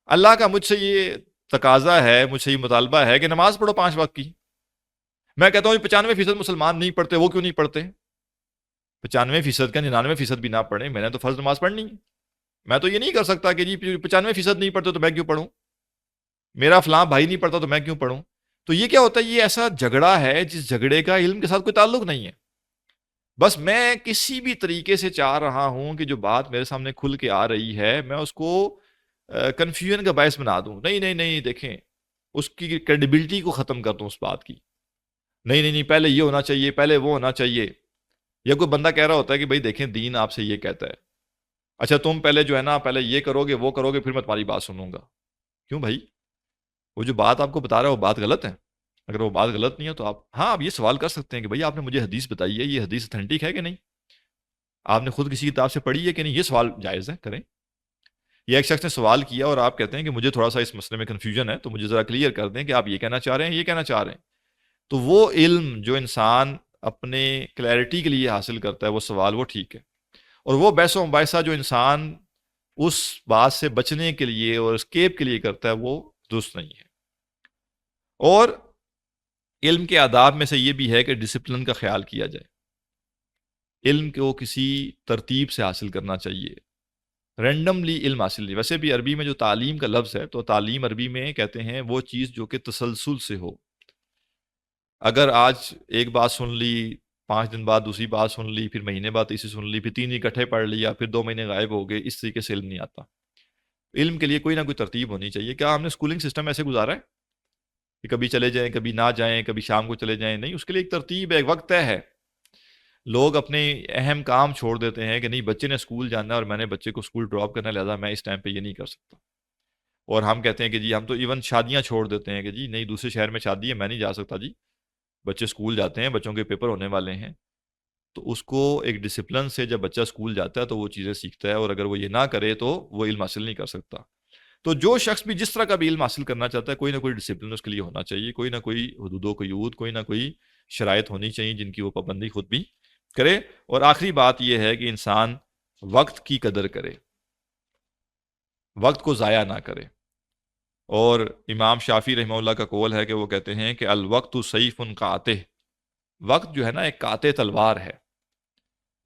اللہ کا مجھ سے یہ تقاضا ہے، مجھ سے یہ مطالبہ ہے کہ نماز پڑھو 5 وقت کی. میں کہتا ہوں 95% مسلمان نہیں پڑھتے، وہ کیوں نہیں پڑھتے؟ 95% کا 99% بھی نہ پڑھیں، میں نے تو فرض نماز پڑھنی. میں تو یہ نہیں کر سکتا کہ جی 95% نہیں پڑھتے تو میں کیوں پڑھوں، میرا فلاں بھائی نہیں پڑھتا تو میں کیوں پڑھوں. تو یہ کیا ہوتا ہے؟ یہ ایسا جھگڑا ہے جس جھگڑے کا علم کے ساتھ کوئی تعلق نہیں ہے. بس میں کسی بھی طریقے سے چاہ رہا ہوں کہ جو بات میرے سامنے کھل کے آ رہی ہے میں اس کو کنفیوژن کا باعث بنا دوں. نہیں نہیں نہیں، دیکھیں اس کی کریڈیبلٹی کو ختم کر دوں اس بات کی. نہیں نہیں نہیں، پہلے یہ ہونا چاہیے، پہلے وہ ہونا چاہیے. یا کوئی بندہ کہہ رہا ہوتا ہے کہ بھائی دیکھیں دین آپ سے یہ کہتا ہے، اچھا تم پہلے جو ہے نا پہلے یہ کرو گے وہ کرو گے پھر میں تمہاری بات سنوں گا. کیوں بھائی؟ وہ جو بات آپ کو بتا رہا ہے وہ بات غلط ہے. اگر وہ بات غلط نہیں ہے تو آپ یہ سوال کر سکتے ہیں کہ بھائی آپ نے مجھے حدیث بتائی ہے، یہ حدیث اتھینٹک ہے کہ نہیں، آپ نے خود کسی کتاب سے پڑھی ہے کہ نہیں. یہ سوال جائز ہے، کریں. یہ ایک شخص نے سوال کیا اور آپ کہتے ہیں کہ مجھے تھوڑا سا اس مسئلے میں کنفیوژن ہے تو مجھے ذرا کلیئر کر دیں کہ آپ یہ کہنا چاہ رہے ہیں، یہ کہنا چاہ رہے ہیں. تو وہ علم جو انسان اپنے کلیئرٹی کے لیے حاصل کرتا ہے وہ سوال وہ ٹھیک ہے. اور وہ بحث و مباحثہ جو انسان اس بات سے بچنے کے لیے اور اسکیپ کے لیے کرتا ہے وہ درست نہیں ہے. اور علم کے آداب میں سے یہ بھی ہے کہ ڈسپلن کا خیال کیا جائے. علم کو کسی ترتیب سے حاصل کرنا چاہیے، رینڈملی علم حاصل نہیں. ویسے بھی عربی میں جو تعلیم کا لفظ ہے تو تعلیم عربی میں کہتے ہیں وہ چیز جو کہ تسلسل سے ہو. اگر آج ایک بات سن لی، 5 دن بعد دوسری بات سن لی، پھر مہینے بعد تیسری سن لی، پھر 3 اکٹھے پڑھ لیا، پھر 2 مہینے غائب ہو گئے، اس طریقے سے علم نہیں آتا. علم کے لیے کوئی نہ کوئی ترتیب ہونی چاہیے. کیا ہم نے اسکولنگ سسٹم ایسے گزارا ہے کہ کبھی چلے جائیں کبھی نہ جائیں، کبھی شام کو چلے جائیں؟ نہیں، اس کے لیے ایک ترتیب ہے، ایک وقت طے ہے. لوگ اپنے اہم کام چھوڑ دیتے ہیں کہ نہیں بچے نے اسکول جانا ہے اور میں نے بچے کو اسکول ڈراپ کرنا ہے، لہٰذا میں اس ٹائم پہ یہ نہیں کر سکتا. اور ہم کہتے ہیں کہ جی ہم تو ایون شادیاں چھوڑ دیتے ہیں کہ جی نہیں دوسرے شہر میں شادی ہے میں نہیں جا سکتا جی، بچے اسکول جاتے ہیں، بچوں کے پیپر ہونے والے ہیں. تو اس کو ایک ڈسپلن سے جب بچہ اسکول جاتا ہے تو وہ چیزیں سیکھتا ہے، اور اگر وہ یہ نہ کرے تو وہ علم حاصل نہیں کر سکتا. تو جو شخص بھی جس طرح کا بھی علم حاصل کرنا چاہتا ہے کوئی نہ کوئی ڈسپلن اس کے لیے ہونا چاہیے، کوئی نہ کوئی حدود و قیود، کوئی نہ کوئی شرائط ہونی چاہیے جن کی وہ پابندی خود بھی کرے. اور آخری بات یہ ہے کہ انسان وقت کی قدر کرے، وقت کو ضائع نہ کرے. اور امام شافعی رحمہ اللہ کا قول ہے کہ وہ کہتے ہیں کہ الوقت سیف قاتل، وقت جو ہے نا ایک قاطع تلوار ہے،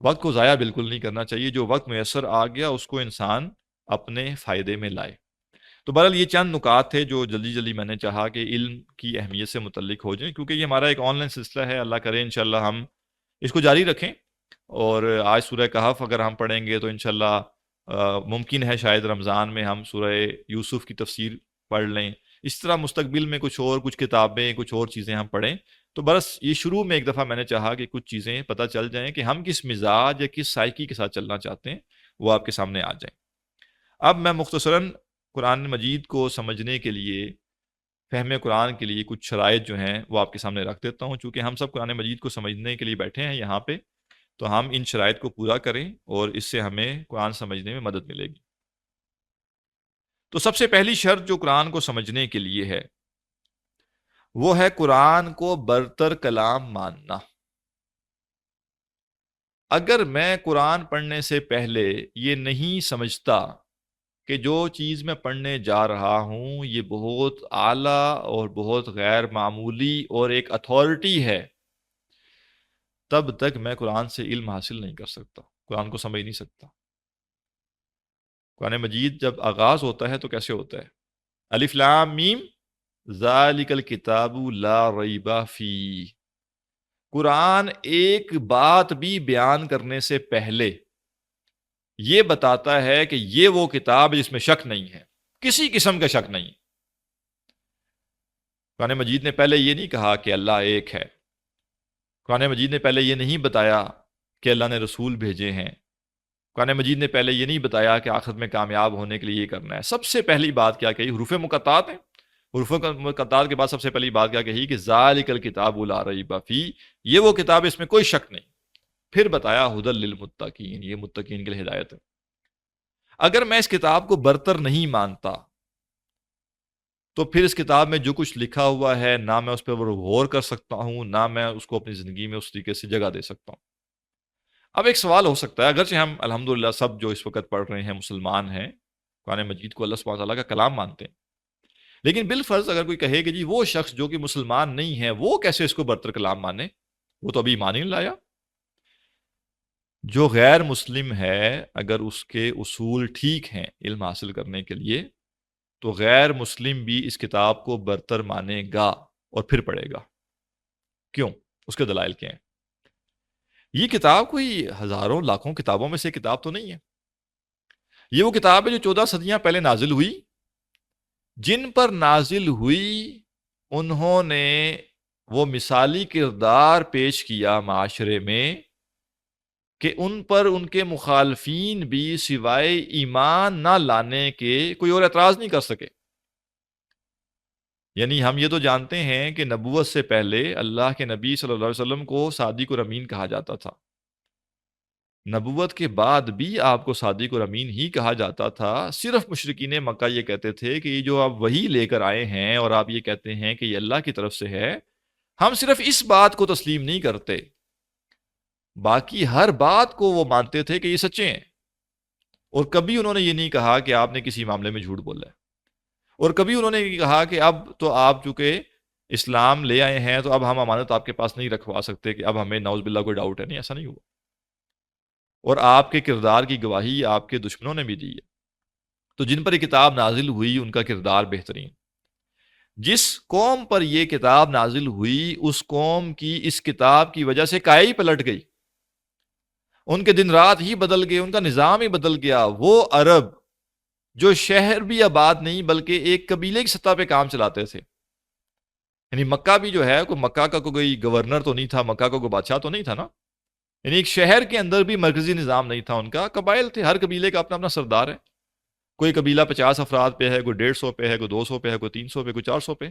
وقت کو ضائع بالکل نہیں کرنا چاہیے، جو وقت میسر آ گیا اس کو انسان اپنے فائدے میں لائے۔ تو بہرحال یہ چند نکات تھے جو جلدی جلدی میں نے چاہا کہ علم کی اہمیت سے متعلق ہو جائیں، کیونکہ یہ ہمارا ایک آن لائن سلسلہ ہے، اللہ کرے انشاءاللہ ہم اس کو جاری رکھیں، اور آج سورہ کہف اگر ہم پڑھیں گے تو انشاءاللہ ممکن ہے شاید رمضان میں ہم سورہ یوسف کی تفسیر پڑھ لیں، اس طرح مستقبل میں کچھ کتابیں کچھ اور چیزیں ہم پڑھیں۔ تو بس یہ شروع میں ایک دفعہ میں نے چاہا کہ کچھ چیزیں پتہ چل جائیں کہ ہم کس مزاج یا کس سائیکی کے ساتھ چلنا چاہتے ہیں، وہ آپ کے سامنے آ جائیں۔ اب میں مختصراً قرآن مجید کو سمجھنے کے لیے، فہم قرآن کے لیے کچھ شرائط جو ہیں وہ آپ کے سامنے رکھ دیتا ہوں، چونکہ ہم سب قرآن مجید کو سمجھنے کے لیے بیٹھے ہیں یہاں پہ، تو ہم ان شرائط کو پورا کریں اور اس سے ہمیں قرآن سمجھنے میں مدد ملے گی۔ تو سب سے پہلی شرط جو قرآن کو سمجھنے کے لیے ہے وہ ہے قرآن کو برتر کلام ماننا۔ اگر میں قرآن پڑھنے سے پہلے یہ نہیں سمجھتا کہ جو چیز میں پڑھنے جا رہا ہوں یہ بہت اعلیٰ اور بہت غیر معمولی اور ایک اتھارٹی ہے، تب تک میں قرآن سے علم حاصل نہیں کر سکتا، قرآن کو سمجھ نہیں سکتا۔ قرآن مجید جب آغاز ہوتا ہے تو کیسے ہوتا ہے؟ الف لام میم ذالک الکتاب لا ریب فیہ۔ قرآن ایک بات بھی بیان کرنے سے پہلے یہ بتاتا ہے کہ یہ وہ کتاب جس میں شک نہیں ہے، کسی قسم کا شک نہیں۔ قرآن مجید نے پہلے یہ نہیں کہا کہ اللہ ایک ہے، قرآن مجید نے پہلے یہ نہیں بتایا کہ اللہ نے رسول بھیجے ہیں، قرآن مجید نے پہلے یہ نہیں بتایا کہ آخرت میں کامیاب ہونے کے لیے یہ کرنا ہے۔ سب سے پہلی بات کیا کہی؟ حروف مقطعات ہیں، حروف مقطعات کے بعد سب سے پہلی بات کیا کہی کہ ذالک الکتاب لا ریب فیہ، یہ وہ کتاب اس میں کوئی شک نہیں۔ پھر بتایا ھدی للمتقین، یہ متقین کے لیے ہدایت ہے۔ اگر میں اس کتاب کو برتر نہیں مانتا تو پھر اس کتاب میں جو کچھ لکھا ہوا ہے نہ میں اس پر غور کر سکتا ہوں، نہ میں اس کو اپنی زندگی میں اس طریقے سے جگہ دے سکتا ہوں۔ اب ایک سوال ہو سکتا ہے، اگرچہ ہم الحمدللہ سب جو اس وقت پڑھ رہے ہیں مسلمان ہیں، قرآن مجید کو اللہ سبحانہ تعالیٰ کا کلام مانتے ہیں، لیکن بالفرض اگر کوئی کہے کہ جی وہ شخص جو کہ مسلمان نہیں ہے وہ کیسے اس کو برتر کلام مانے، وہ تو ابھی ایمان ہی نہیں لایا۔ جو غیر مسلم ہے اگر اس کے اصول ٹھیک ہیں علم حاصل کرنے کے لیے تو غیر مسلم بھی اس کتاب کو برتر مانے گا اور پھر پڑھے گا۔ کیوں؟ اس کے دلائل کیا ہیں؟ یہ کتاب کوئی ہزاروں لاکھوں کتابوں میں سے کتاب تو نہیں ہے، یہ وہ کتاب ہے جو 14 صدیاں پہلے نازل ہوئی، جن پر نازل ہوئی انہوں نے وہ مثالی کردار پیش کیا معاشرے میں کہ ان پر ان کے مخالفین بھی سوائے ایمان نہ لانے کے کوئی اور اعتراض نہیں کر سکے۔ یعنی ہم یہ تو جانتے ہیں کہ نبوت سے پہلے اللہ کے نبی صلی اللہ علیہ وسلم کو صادق اور امین کہا جاتا تھا، نبوت کے بعد بھی آپ کو صادق اور امین ہی کہا جاتا تھا۔ صرف مشرکین مکہ یہ کہتے تھے کہ یہ جو آپ وحی لے کر آئے ہیں اور آپ یہ کہتے ہیں کہ یہ اللہ کی طرف سے ہے، ہم صرف اس بات کو تسلیم نہیں کرتے، باقی ہر بات کو وہ مانتے تھے کہ یہ سچے ہیں۔ اور کبھی انہوں نے یہ نہیں کہا کہ آپ نے کسی معاملے میں جھوٹ بولا ہے، اور کبھی انہوں نے یہ کہا کہ اب تو آپ چونکہ اسلام لے آئے ہیں تو اب ہم امانت آپ کے پاس نہیں رکھوا سکتے کہ اب ہمیں نعوذ باللہ کوئی ڈاؤٹ ہے، نہیں، ایسا نہیں ہوا۔ اور آپ کے کردار کی گواہی آپ کے دشمنوں نے بھی دی ہے۔ تو جن پر یہ کتاب نازل ہوئی ان کا کردار بہترین، جس قوم پر یہ کتاب نازل ہوئی اس قوم کی اس کتاب کی وجہ سے کائی پلٹ گئی، ان کے دن رات ہی بدل گئے، ان کا نظام ہی بدل گیا۔ وہ عرب جو شہر بھی آباد نہیں بلکہ ایک قبیلے کی سطح پہ کام چلاتے تھے، یعنی مکہ بھی جو ہے کوئی مکہ کا کوئی گورنر تو نہیں تھا، مکہ کا کوئی بادشاہ تو نہیں تھا نا، یعنی ایک شہر کے اندر بھی مرکزی نظام نہیں تھا، ان کا قبائل تھے، ہر قبیلے کا اپنا اپنا سردار ہے، کوئی قبیلہ 50 افراد پہ ہے، کوئی 150 پہ ہے، کوئی 200 پہ ہے، کوئی 300 پہ، کوئی 400 پہ،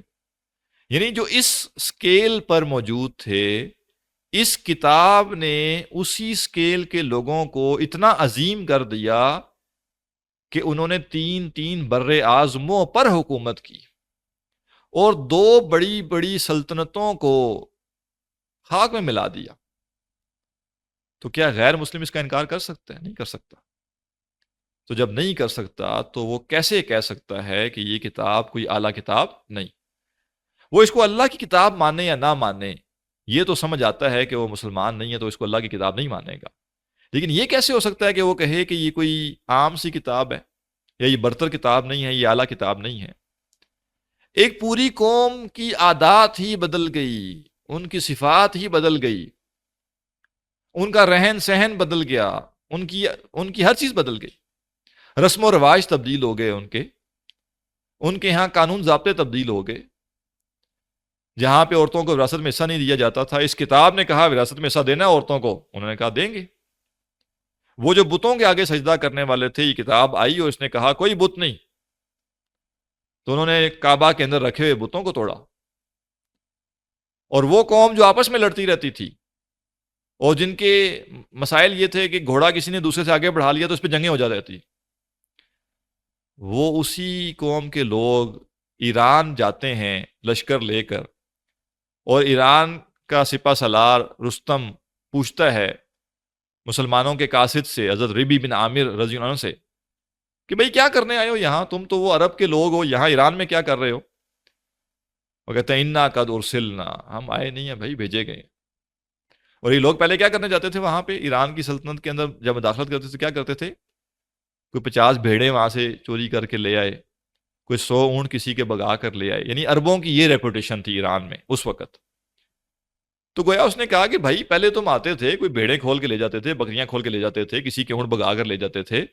یعنی جو اس سکیل پر موجود تھے، اس کتاب نے اسی سکیل کے لوگوں کو اتنا عظیم کر دیا کہ انہوں نے 3 بر اعظموں پر حکومت کی اور 2 بڑی بڑی سلطنتوں کو خاک میں ملا دیا۔ تو کیا غیر مسلم اس کا انکار کر سکتا ہے؟ نہیں کر سکتا۔ تو جب نہیں کر سکتا تو وہ کیسے کہہ سکتا ہے کہ یہ کتاب کوئی اعلیٰ کتاب نہیں؟ وہ اس کو اللہ کی کتاب مانے یا نہ مانے، یہ تو سمجھ آتا ہے کہ وہ مسلمان نہیں ہے تو اس کو اللہ کی کتاب نہیں مانے گا، لیکن یہ کیسے ہو سکتا ہے کہ وہ کہے کہ یہ کوئی عام سی کتاب ہے، یا یہ برتر کتاب نہیں ہے، یہ اعلیٰ کتاب نہیں ہے؟ ایک پوری قوم کی عادات ہی بدل گئی، ان کی صفات ہی بدل گئی، ان کا رہن سہن بدل گیا، ان کی ہر چیز بدل گئی، رسم و رواج تبدیل ہو گئے، ان کے ہاں قانون ضابطے تبدیل ہو گئے۔ جہاں پہ عورتوں کو وراثت میں حصہ نہیں دیا جاتا تھا، اس کتاب نے کہا وراثت میں حصہ دینا ہے عورتوں کو، انہوں نے کہا دیں گے۔ وہ جو بتوں کے آگے سجدہ کرنے والے تھے، یہ کتاب آئی اور اس نے کہا کوئی بت نہیں، تو انہوں نے کعبہ کے اندر رکھے ہوئے بتوں کو توڑا۔ اور وہ قوم جو آپس میں لڑتی رہتی تھی اور جن کے مسائل یہ تھے کہ گھوڑا کسی نے دوسرے سے آگے بڑھا لیا تو اس پہ جنگیں ہو جاتی تھی، وہ اسی قوم کے لوگ ایران جاتے ہیں لشکر لے کر، اور ایران کا سپہ سالار رستم پوچھتا ہے مسلمانوں کے قاصد سے، حضرت ربی بن عامر رضی اللہ عنہ سے، کہ بھئی کیا کرنے آئے ہو یہاں، تم تو وہ عرب کے لوگ ہو، یہاں ایران میں کیا کر رہے ہو؟ وہ کہتے ہیں انا قد ارسلنا، ہم آئے نہیں ہیں بھائی، بھیجے گئے۔ اور یہ لوگ پہلے کیا کرنے جاتے تھے وہاں پہ ایران کی سلطنت کے اندر، جب مداخلت کرتے تھے کیا کرتے تھے؟ کوئی 50 بھیڑیں وہاں سے چوری کر کے لے آئے، کوئی 100 اونٹ کسی کے بگا کر لے آئے، یعنی عربوں کی یہ ریپوٹیشن تھی ایران میں اس وقت۔ تو گویا اس نے کہا کہ بھائی پہلے تم آتے تھے، کوئی بھیڑیں کھول کے لے جاتے تھے، بکریاں کھول کے لے جاتے تھے، کسی کے اونٹ بگا کر لے جاتے تھے،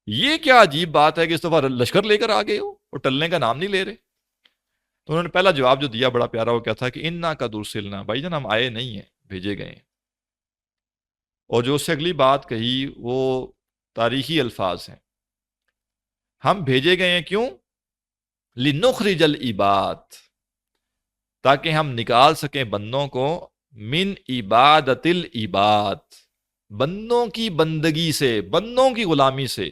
یہ کیا عجیب بات ہے کہ اس دفعہ لشکر لے کر آ گئے ہو اور ٹلنے کا نام نہیں لے رہے؟ تو انہوں نے پہلا جواب جو دیا بڑا پیارا، وہ کیا تھا کہ انا قد ارسلنا، بھائی جان ہم آئے نہیں ہیں، بھیجے گئے ہیں۔ اور جو اس سے اگلی بات کہی وہ تاریخی الفاظ ہیں، ہم بھیجے گئے ہیں کیوں؟ لنخرج العباد، تاکہ ہم نکال سکیں بندوں کو من عبادت العباد، بندوں کی بندگی سے، بندوں کی غلامی سے،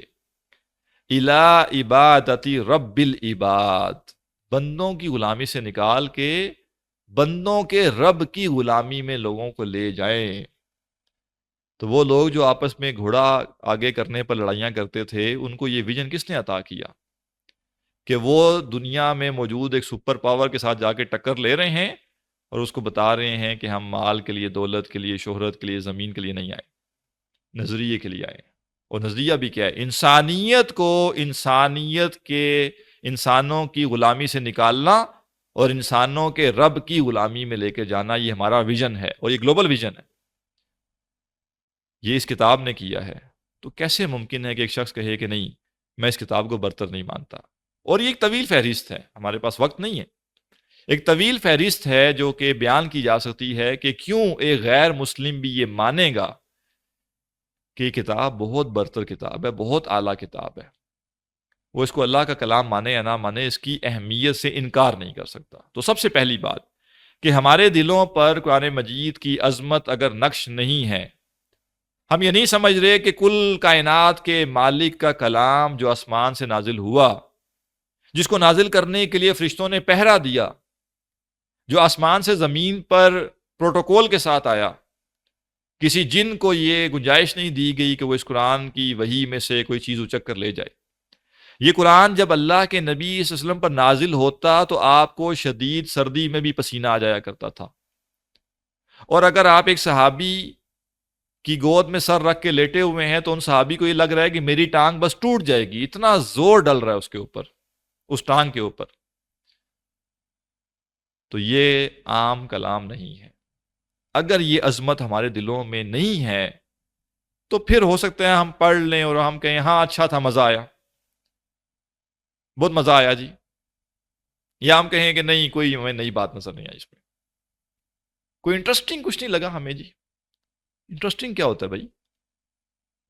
الی عبادت رب العباد، بندوں کی غلامی سے نکال کے بندوں کے رب کی غلامی میں لوگوں کو لے جائیں۔ تو وہ لوگ جو آپس میں گھوڑا آگے کرنے پر لڑائیاں کرتے تھے، ان کو یہ ویژن کس نے عطا کیا کہ وہ دنیا میں موجود ایک سپر پاور کے ساتھ جا کے ٹکر لے رہے ہیں اور اس کو بتا رہے ہیں کہ ہم مال کے لیے، دولت کے لیے، شہرت کے لیے، زمین کے لیے نہیں آئے، نظریے کے لیے آئے۔ اور نظریہ بھی کیا ہے؟ انسانیت کو، انسانیت کے، انسانوں کی غلامی سے نکالنا اور انسانوں کے رب کی غلامی میں لے کے جانا، یہ ہمارا ویژن ہے اور یہ گلوبل ویژن ہے۔ یہ اس کتاب نے کیا ہے۔ تو کیسے ممکن ہے کہ ایک شخص کہے کہ نہیں میں اس کتاب کو برتر نہیں مانتا؟ اور یہ ایک طویل فہرست ہے، ہمارے پاس وقت نہیں ہے، ایک طویل فہرست ہے جو کہ بیان کی جا سکتی ہے کہ کیوں ایک غیر مسلم بھی یہ مانے گا کہ یہ کتاب بہت برتر کتاب ہے، بہت اعلیٰ کتاب ہے، وہ اس کو اللہ کا کلام مانے یا نہ مانے، اس کی اہمیت سے انکار نہیں کر سکتا۔ تو سب سے پہلی بات کہ ہمارے دلوں پر قرآن مجید کی عظمت اگر نقش نہیں ہے، ہم یہ نہیں سمجھ رہے کہ کل کائنات کے مالک کا کلام جو آسمان سے نازل ہوا، جس کو نازل کرنے کے لیے فرشتوں نے پہرا دیا، جو آسمان سے زمین پر پروٹوکول کے ساتھ آیا، کسی جن کو یہ گنجائش نہیں دی گئی کہ وہ اس قرآن کی وحی میں سے کوئی چیز اچک کر لے جائے۔ یہ قرآن جب اللہ کے نبی صلی اللہ علیہ وسلم پر نازل ہوتا تو آپ کو شدید سردی میں بھی پسینہ آ جایا کرتا تھا، اور اگر آپ ایک صحابی کی گود میں سر رکھ کے لیٹے ہوئے ہیں تو ان صحابی کو یہ لگ رہا ہے کہ میری ٹانگ بس ٹوٹ جائے گی، اتنا زور ڈل رہا ہے اس کے اوپر، اس ٹانگ کے اوپر۔ تو یہ عام کلام نہیں ہے۔ اگر یہ عظمت ہمارے دلوں میں نہیں ہے تو پھر ہو سکتا ہے ہم پڑھ لیں اور ہم کہیں ہاں اچھا تھا، مزہ آیا، بہت مزہ آیا جی، یا ہم کہیں کہ نہیں کوئی ہمیں نئی بات نظر نہیں آئی، اس میں کوئی انٹرسٹنگ کچھ نہیں لگا ہمیں۔ جی انٹرسٹنگ کیا ہوتا ہے بھائی؟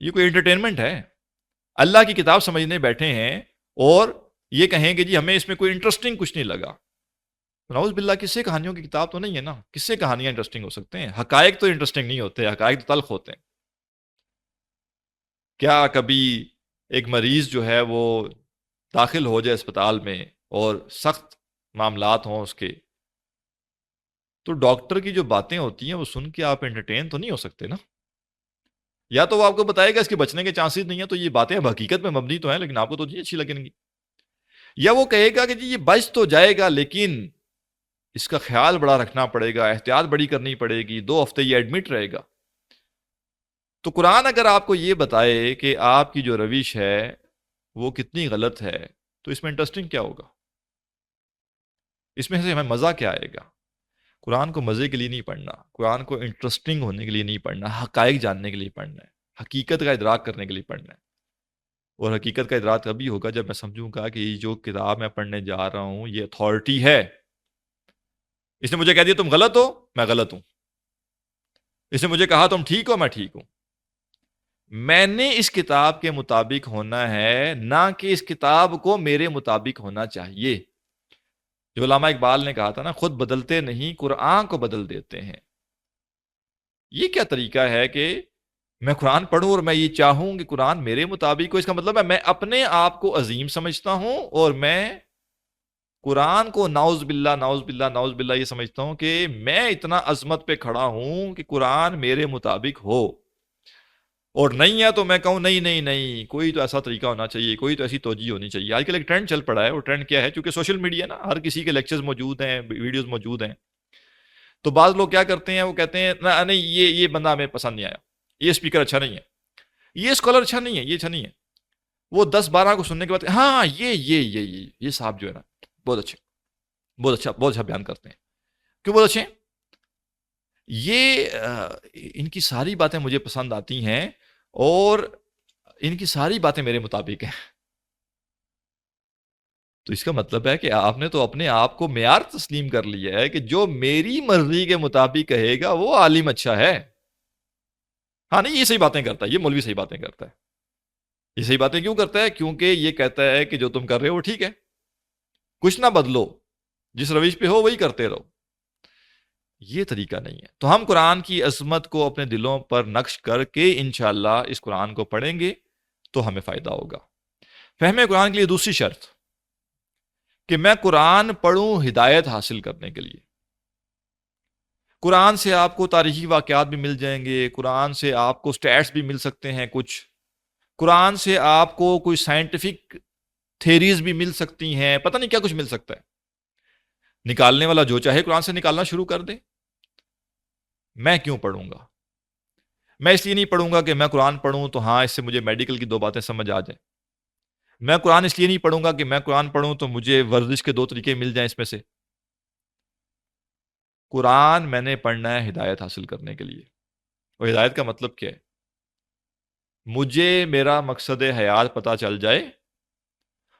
یہ کوئی انٹرٹینمنٹ ہے؟ اللہ کی کتاب سمجھنے بیٹھے ہیں اور یہ کہیں کہ جی ہمیں اس میں کوئی انٹرسٹنگ کچھ نہیں لگا۔ نعوذ باللہ، قصے کہانیوں کی کتاب تو نہیں ہے نا، قصے کہانیاں انٹرسٹنگ ہو سکتے ہیں، حقائق تو انٹرسٹنگ نہیں ہوتے، حقائق تو تلخ ہوتے ہیں۔ کیا کبھی ایک مریض جو ہے وہ داخل ہو جائے اسپتال میں اور سخت معاملات ہوں اس کے، تو ڈاکٹر کی جو باتیں ہوتی ہیں وہ سن کے آپ انٹرٹین تو نہیں ہو سکتے نا؟ یا تو وہ آپ کو بتائے گا اس کے بچنے کے چانسز نہیں ہیں، تو یہ باتیں اب حقیقت میں مبنی تو ہیں لیکن آپ کو تو نہیں اچھی لگیں گی، یا وہ کہے گا کہ جی یہ بچ تو جائے گا لیکن اس کا خیال بڑا رکھنا پڑے گا، احتیاط بڑی کرنی پڑے گی، 2 ہفتے یہ ایڈمٹ رہے گا. تو قرآن اگر آپ کو یہ بتائے کہ آپ کی جو روش ہے وہ کتنی غلط ہے، تو اس میں انٹرسٹنگ کیا ہوگا؟ اس میں سے ہمیں مزہ کیا آئے گا؟ قرآن کو مزے کے لیے نہیں پڑھنا، قرآن کو انٹرسٹنگ ہونے کے لیے نہیں پڑھنا، حقائق جاننے کے لیے پڑھنا ہے، حقیقت کا ادراک کرنے کے لیے پڑھنا ہے. اور حقیقت کا ادراک تبھی ہوگا جب میں سمجھوں گا کہ یہ جو کتاب میں پڑھنے جا رہا ہوں یہ اتھارٹی ہے. اس نے مجھے کہہ دیا تم غلط ہو، میں غلط ہوں. اس نے مجھے کہا تم ٹھیک ہو، میں ٹھیک ہوں. میں نے اس کتاب کے مطابق ہونا ہے، نہ کہ اس کتاب کو میرے مطابق ہونا چاہیے. جو علامہ اقبال نے کہا تھا نا، خود بدلتے نہیں قرآن کو بدل دیتے ہیں. یہ کیا طریقہ ہے کہ میں قرآن پڑھوں اور میں یہ چاہوں کہ قرآن میرے مطابق ہو؟ اس کا مطلب ہے میں اپنے آپ کو عظیم سمجھتا ہوں اور میں قرآن کو نعوذ باللہ نعوذ باللہ نعوذ باللہ یہ سمجھتا ہوں کہ میں اتنا عظمت پہ کھڑا ہوں کہ قرآن میرے مطابق ہو. اور نہیں ہے تو میں کہوں نہیں نہیں نہیں، کوئی تو ایسا طریقہ ہونا چاہیے، کوئی تو ایسی توجہ ہونی چاہیے. آج کل ایک ٹرینڈ چل پڑا ہے. وہ ٹرینڈ کیا ہے؟ چونکہ سوشل میڈیا نا، ہر کسی کے لیکچرز موجود ہیں، ویڈیوز موجود ہیں. تو بعض لوگ کیا کرتے ہیں، وہ کہتے ہیں نہیں یہ بندہ ہمیں پسند نہیں آیا، یہ اسپیکر اچھا نہیں ہے، یہ اسکالر اچھا نہیں ہے، یہ اچھا نہیں ہے. وہ 10-12 کو سننے کے بعد ہاں یہ صاحب جو ہے نا بہت اچھے، بہت اچھا بیان کرتے ہیں. کیوں بہت اچھے ہیں؟ یہ ان کی ساری باتیں مجھے پسند آتی ہیں اور ان کی ساری باتیں میرے مطابق ہیں. تو اس کا مطلب ہے کہ آپ نے تو اپنے آپ کو معیار تسلیم کر لیا ہے کہ جو میری مرضی کے مطابق کہے گا وہ عالم اچھا ہے. ہاں نہیں، یہ صحیح باتیں کرتا ہے، یہ مولوی صحیح باتیں کرتا ہے. یہ صحیح باتیں کیوں کرتا ہے؟ کیونکہ یہ کہتا ہے کہ جو تم کر رہے ہو وہ ٹھیک ہے، کچھ نہ بدلو، جس روش پہ ہو وہی کرتے رہو. یہ طریقہ نہیں ہے. تو ہم قرآن کی عظمت کو اپنے دلوں پر نقش کر کے انشاءاللہ اس قرآن کو پڑھیں گے تو ہمیں فائدہ ہوگا. فہم قرآن کے لیے دوسری شرط کہ میں قرآن پڑھوں ہدایت حاصل کرنے کے لیے. قرآن سے آپ کو تاریخی واقعات بھی مل جائیں گے، قرآن سے آپ کو سٹیٹس بھی مل سکتے ہیں، کچھ قرآن سے آپ کو کوئی سائنٹیفک تھیریز بھی مل سکتی ہیں، پتہ نہیں کیا کچھ مل سکتا ہے. نکالنے والا جو چاہے قرآن سے نکالنا شروع کر دے. میں کیوں پڑھوں گا؟ میں اس لیے نہیں پڑھوں گا کہ میں قرآن پڑھوں تو ہاں اس سے مجھے میڈیکل کی 2 باتیں سمجھ آ جائیں. میں قرآن اس لیے نہیں پڑھوں گا کہ میں قرآن پڑھوں تو مجھے ورزش کے 2 طریقے مل جائیں اس میں سے. قرآن میں نے پڑھنا ہے ہدایت حاصل کرنے کے لیے. اور ہدایت کا مطلب کیا ہے؟ مجھے میرا مقصد حیات پتہ چل جائے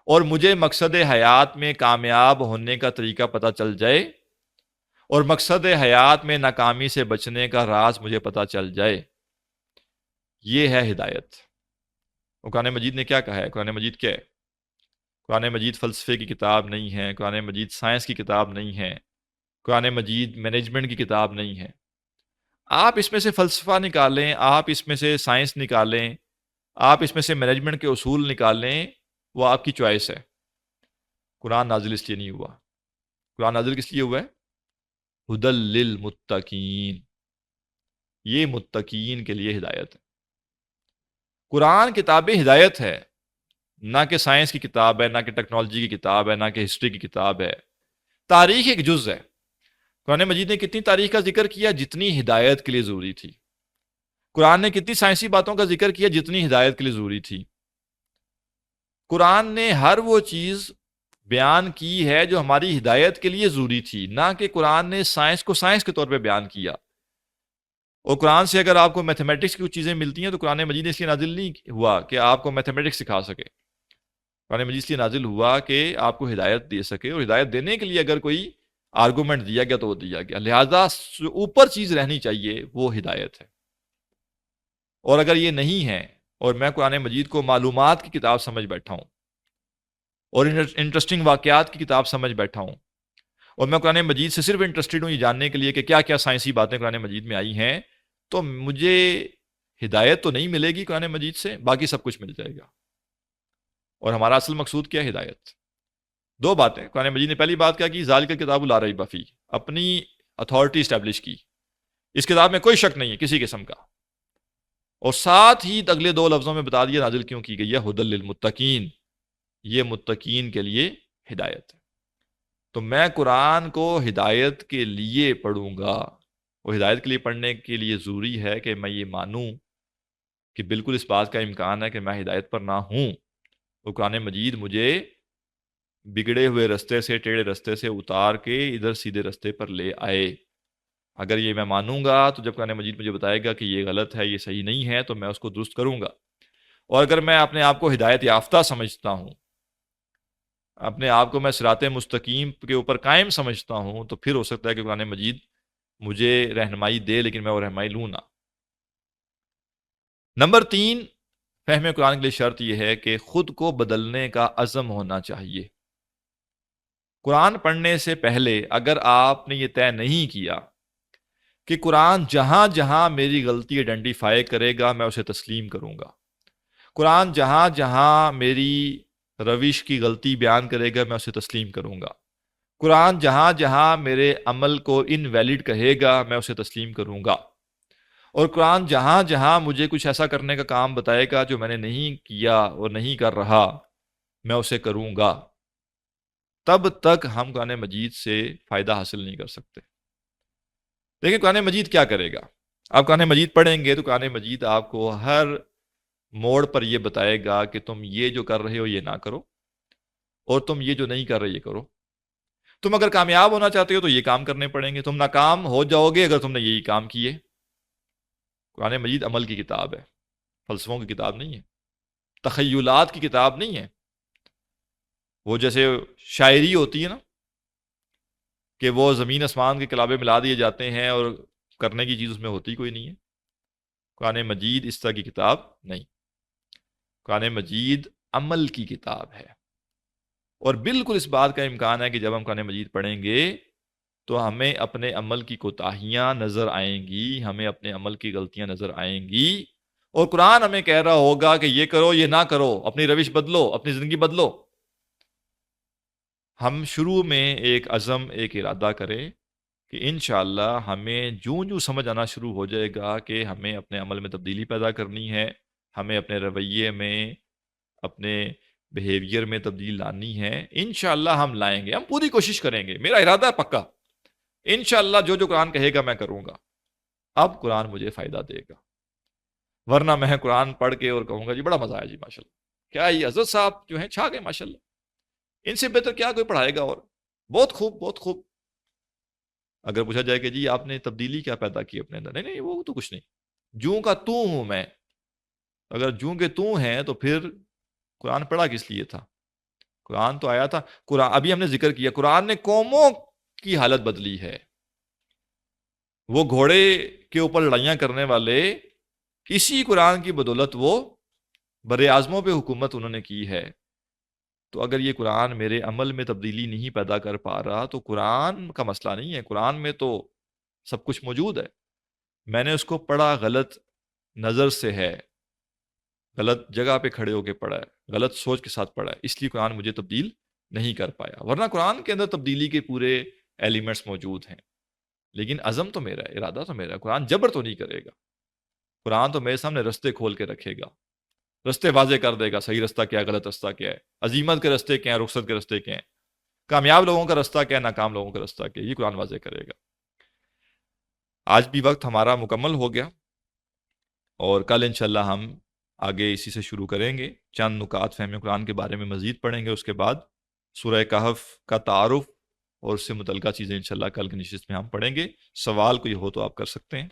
اور مجھے مقصد حیات میں کامیاب ہونے کا طریقہ پتہ چل جائے اور مقصد حیات میں ناکامی سے بچنے کا راز مجھے پتہ چل جائے. یہ ہے ہدایت. قرآن مجید نے کیا کہا ہے؟ قرآن مجید کیا ہے؟ قرآن مجید فلسفے کی کتاب نہیں ہے، قرآن مجید سائنس کی کتاب نہیں ہے، قرآن مجید مینجمنٹ کی کتاب نہیں ہے. آپ اس میں سے فلسفہ نکالیں، آپ اس میں سے سائنس نکالیں، آپ اس میں سے مینجمنٹ کے اصول نکالیں، وہ آپ کی چوائس ہے. قرآن نازل اس لیے نہیں ہوا. قرآن نازل کس لیے ہوا ہے؟ ہدی للمتقین. یہ متقین کے لیے ہدایت ہے. قرآن کتاب ہدایت ہے، نہ کہ سائنس کی کتاب ہے، نہ کہ ٹیکنالوجی کی کتاب ہے، نہ کہ ہسٹری کی کتاب ہے. تاریخ ایک جز ہے. قرآن مجید نے کتنی تاریخ کا ذکر کیا جتنی ہدایت کے لیے ضروری تھی. قرآن نے کتنی سائنسی باتوں کا ذکر کیا جتنی ہدایت کے لیے ضروری تھی. قرآن نے ہر وہ چیز بیان کی ہے جو ہماری ہدایت کے لیے ضروری تھی، نہ کہ قرآن نے سائنس کو سائنس کے طور پہ بیان کیا. اور قرآن سے اگر آپ کو میتھمیٹکس کی کچھ چیزیں ملتی ہیں تو قرآن مجید نے اس لیے نازل نہیں ہوا کہ آپ کو میتھمیٹکس سکھا سکے. قرآن مجید اس لیے نازل ہوا کہ آپ کو ہدایت دے سکے، اور ہدایت دینے کے لیے اگر کوئی آرگومنٹ دیا گیا تو وہ دیا گیا. لہذا اوپر چیز رہنی چاہیے وہ ہدایت ہے. اور اگر یہ نہیں ہے اور میں قرآن مجید کو معلومات کی کتاب سمجھ بیٹھا ہوں اور انٹرسٹنگ واقعات کی کتاب سمجھ بیٹھا ہوں اور میں قرآن مجید سے صرف انٹرسٹڈ ہوں یہ جاننے کے لیے کہ کیا کیا سائنسی باتیں قرآن مجید میں آئی ہیں، تو مجھے ہدایت تو نہیں ملے گی قرآن مجید سے، باقی سب کچھ مل جائے گا. اور ہمارا اصل مقصود کیا ہے؟ ہدایت. 2 باتیں قرآن مجید نے. پہلی بات کیا کی؟ ذالک الکتاب لا ریب فیہ، اپنی اتھارٹی اسٹیبلش کی. اس کتاب میں کوئی شک نہیں ہے کسی قسم کا. اور ساتھ ہی اگلے 2 لفظوں میں بتا دیا نازل کیوں کی گئی ہے، ہدی للمتقین. یہ متقین کے لیے ہدایت ہے. تو میں قرآن کو ہدایت کے لیے پڑھوں گا. وہ ہدایت کے لیے پڑھنے کے لیے ضروری ہے کہ میں یہ مانوں کہ بالکل اس بات کا امکان ہے کہ میں ہدایت پر نہ ہوں. وہ قرآن مجید مجھے بگڑے ہوئے رستے سے، ٹیڑھے رستے سے اتار کے ادھر سیدھے رستے پر لے آئے. اگر یہ میں مانوں گا تو جب قرآن مجید مجھے بتائے گا کہ یہ غلط ہے، یہ صحیح نہیں ہے، تو میں اس کو درست کروں گا. اور اگر میں اپنے آپ کو ہدایت یافتہ سمجھتا ہوں، اپنے آپ کو میں صراط مستقیم کے اوپر قائم سمجھتا ہوں، تو پھر ہو سکتا ہے کہ قرآن مجید مجھے رہنمائی دے، لیکن میں وہ رہنمائی لوں نہ. نمبر 3، فہم قرآن کے لیے شرط یہ ہے کہ خود کو بدلنے کا عزم ہونا چاہیے. قرآن پڑھنے سے پہلے اگر آپ نے یہ طے نہیں کیا کہ قرآن جہاں جہاں میری غلطی آئیڈینٹیفائی کرے گا میں اسے تسلیم کروں گا، قرآن جہاں جہاں میری روش کی غلطی بیان کرے گا میں اسے تسلیم کروں گا، قرآن جہاں جہاں میرے عمل کو انویلڈ کہے گا میں اسے تسلیم کروں گا، اور قرآن جہاں جہاں مجھے کچھ ایسا کرنے کا کام بتائے گا جو میں نے نہیں کیا اور نہیں کر رہا میں اسے کروں گا. تب تک ہم قرآن مجید سے فائدہ حاصل نہیں کر سکتے. لیکن قرآن مجید کیا کرے گا؟ آپ قرآن مجید پڑھیں گے تو قرآن مجید آپ کو ہر موڑ پر یہ بتائے گا کہ تم یہ جو کر رہے ہو یہ نہ کرو، اور تم یہ جو نہیں کر رہے یہ کرو. تم اگر کامیاب ہونا چاہتے ہو تو یہ کام کرنے پڑیں گے، تم ناکام ہو جاؤ گے اگر تم نے یہی کام کیے. قرآن مجید عمل کی کتاب ہے، فلسفوں کی کتاب نہیں ہے، تخیلات کی کتاب نہیں ہے. وہ جیسے شاعری ہوتی ہے نا کہ وہ زمین آسمان کے کلابے ملا دیے جاتے ہیں اور کرنے کی چیز اس میں ہوتی کوئی نہیں ہے. قرآن مجید اس طرح کی کتاب نہیں. قرآن مجید عمل کی کتاب ہے. اور بالکل اس بات کا امکان ہے کہ جب ہم قرآن مجید پڑھیں گے تو ہمیں اپنے عمل کی کوتاہیاں نظر آئیں گی، ہمیں اپنے عمل کی غلطیاں نظر آئیں گی، اور قرآن ہمیں کہہ رہا ہوگا کہ یہ کرو یہ نہ کرو، اپنی روش بدلو، اپنی زندگی بدلو. ہم شروع میں ایک عزم، ایک ارادہ کریں کہ انشاءاللہ ہمیں جوں سمجھ آنا شروع ہو جائے گا کہ ہمیں اپنے عمل میں تبدیلی پیدا کرنی ہے، ہمیں اپنے رویے میں، اپنے بیہیویئر میں تبدیلی لانی ہے، انشاءاللہ ہم لائیں گے. ہم پوری کوشش کریں گے، میرا ارادہ ہے پکا، انشاءاللہ جو قرآن کہے گا میں کروں گا. اب قرآن مجھے فائدہ دے گا، ورنہ میں قرآن پڑھ کے اور کہوں گا جی بڑا مزہ آیا جی ماشاءاللہ، کیا یہ حضرت صاحب جو ہیں چھا گئے ماشاءاللہ، ان سے بہتر کیا کوئی پڑھائے گا، اور بہت خوب بہت خوب. اگر پوچھا جائے کہ جی آپ نے تبدیلی کیا پیدا کی اپنے اندر، نہیں وہ تو کچھ نہیں، جوں کا تو ہوں میں. اگر جوں کے تو ہیں تو پھر قرآن پڑھا کس لیے تھا؟ قرآن تو آیا تھا، قرآن ابھی ہم نے ذکر کیا قرآن نے قوموں کی حالت بدلی ہے. وہ گھوڑے کے اوپر لڑائیاں کرنے والے اسی قرآن کی بدولت وہ بر اعظموں پہ حکومت انہوں نے کی ہے. تو اگر یہ قرآن میرے عمل میں تبدیلی نہیں پیدا کر پا رہا تو قرآن کا مسئلہ نہیں ہے، قرآن میں تو سب کچھ موجود ہے، میں نے اس کو پڑھا غلط نظر سے ہے، غلط جگہ پہ کھڑے ہو کے پڑھا ہے، غلط سوچ کے ساتھ پڑھا ہے، اس لیے قرآن مجھے تبدیل نہیں کر پایا. ورنہ قرآن کے اندر تبدیلی کے پورے ایلیمنٹس موجود ہیں، لیکن عزم تو میرا ہے، ارادہ تو میرا ہے. قرآن جبر تو نہیں کرے گا، قرآن تو میرے سامنے رستے کھول کے رکھے گا، رستے واضح کر دے گا، صحیح رستہ کیا ہے، غلط رستہ کیا ہے، عزیمت کے رستے کیا ہیں، رخصت کے رستے کیا ہیں، کامیاب لوگوں کا رستہ کیا ہے، ناکام لوگوں کا رستہ کیا ہے، یہ قرآن واضح کرے گا. آج بھی وقت ہمارا مکمل ہو گیا، اور کل انشاءاللہ ہم آگے اسی سے شروع کریں گے. چند نکات فہم قرآن کے بارے میں مزید پڑھیں گے، اس کے بعد سورہ کہف کا تعارف اور اس سے متعلقہ چیزیں انشاءاللہ کل کی نشست میں ہم پڑھیں گے. سوال کوئی ہو تو آپ کر سکتے ہیں.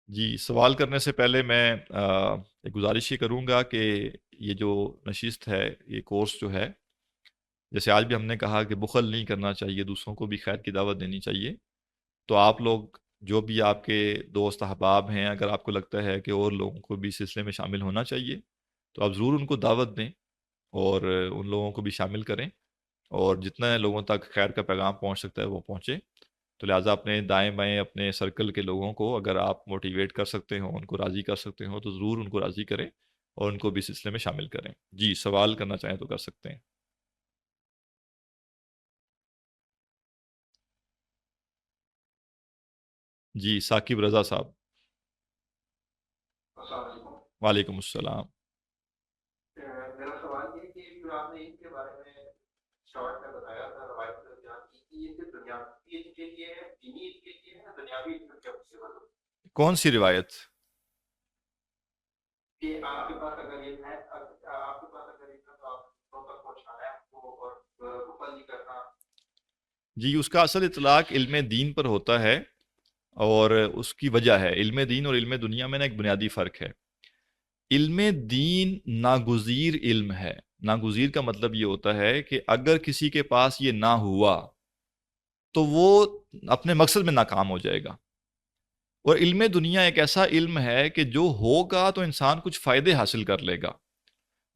جی، سوال کرنے سے پہلے میں ایک گزارش یہ کروں گا کہ یہ جو نشست ہے، یہ کورس جو ہے، جیسے آج بھی ہم نے کہا کہ بخل نہیں کرنا چاہیے، دوسروں کو بھی خیر کی دعوت دینی چاہیے. تو آپ لوگ جو بھی آپ کے دوست احباب ہیں، اگر آپ کو لگتا ہے کہ اور لوگوں کو بھی اس سلسلے میں شامل ہونا چاہیے تو آپ ضرور ان کو دعوت دیں اور ان لوگوں کو بھی شامل کریں، اور جتنا لوگوں تک خیر کا پیغام پہنچ سکتا ہے وہ پہنچے. تو لہٰذا اپنے دائیں بائیں اپنے سرکل کے لوگوں کو اگر آپ موٹیویٹ کر سکتے ہوں، ان کو راضی کر سکتے ہوں تو ضرور ان کو راضی کریں اور ان کو بھی اس سلسلے میں شامل کریں. جی سوال کرنا چاہیں تو کر سکتے ہیں. جی ثاقب رضا صاحب. السلام علیکم. وعلیکم السلام. میرا سوال یہ ہے کہ جو آپ نے عید کے بارے میں شارٹ میں بتایا تھا، روایت سے بیان کی کہ یہ صرف دنیاوی عید کے لیے ہے، دینی عید کے لیے ہے، دنیاوی عید کا کیا مصیبت ہے؟ کون سی روایت؟ کہ آپ کے پاس اگر علم ہے، آپ کے پاس اگر علم ہے تو آپ لوگوں تک پہنچانا ہے آپ کو اور مبلغ کرنا. جی اس کا اصل اطلاق علم دین پر ہوتا ہے، اور اس کی وجہ ہے علم دین اور علم دنیا میں نا ایک بنیادی فرق ہے. علم دین ناگزیر علم ہے. ناگزیر کا مطلب یہ ہوتا ہے کہ اگر کسی کے پاس یہ نہ ہوا تو وہ اپنے مقصد میں ناکام ہو جائے گا. اور علم دنیا ایک ایسا علم ہے کہ جو ہوگا تو انسان کچھ فائدے حاصل کر لے گا،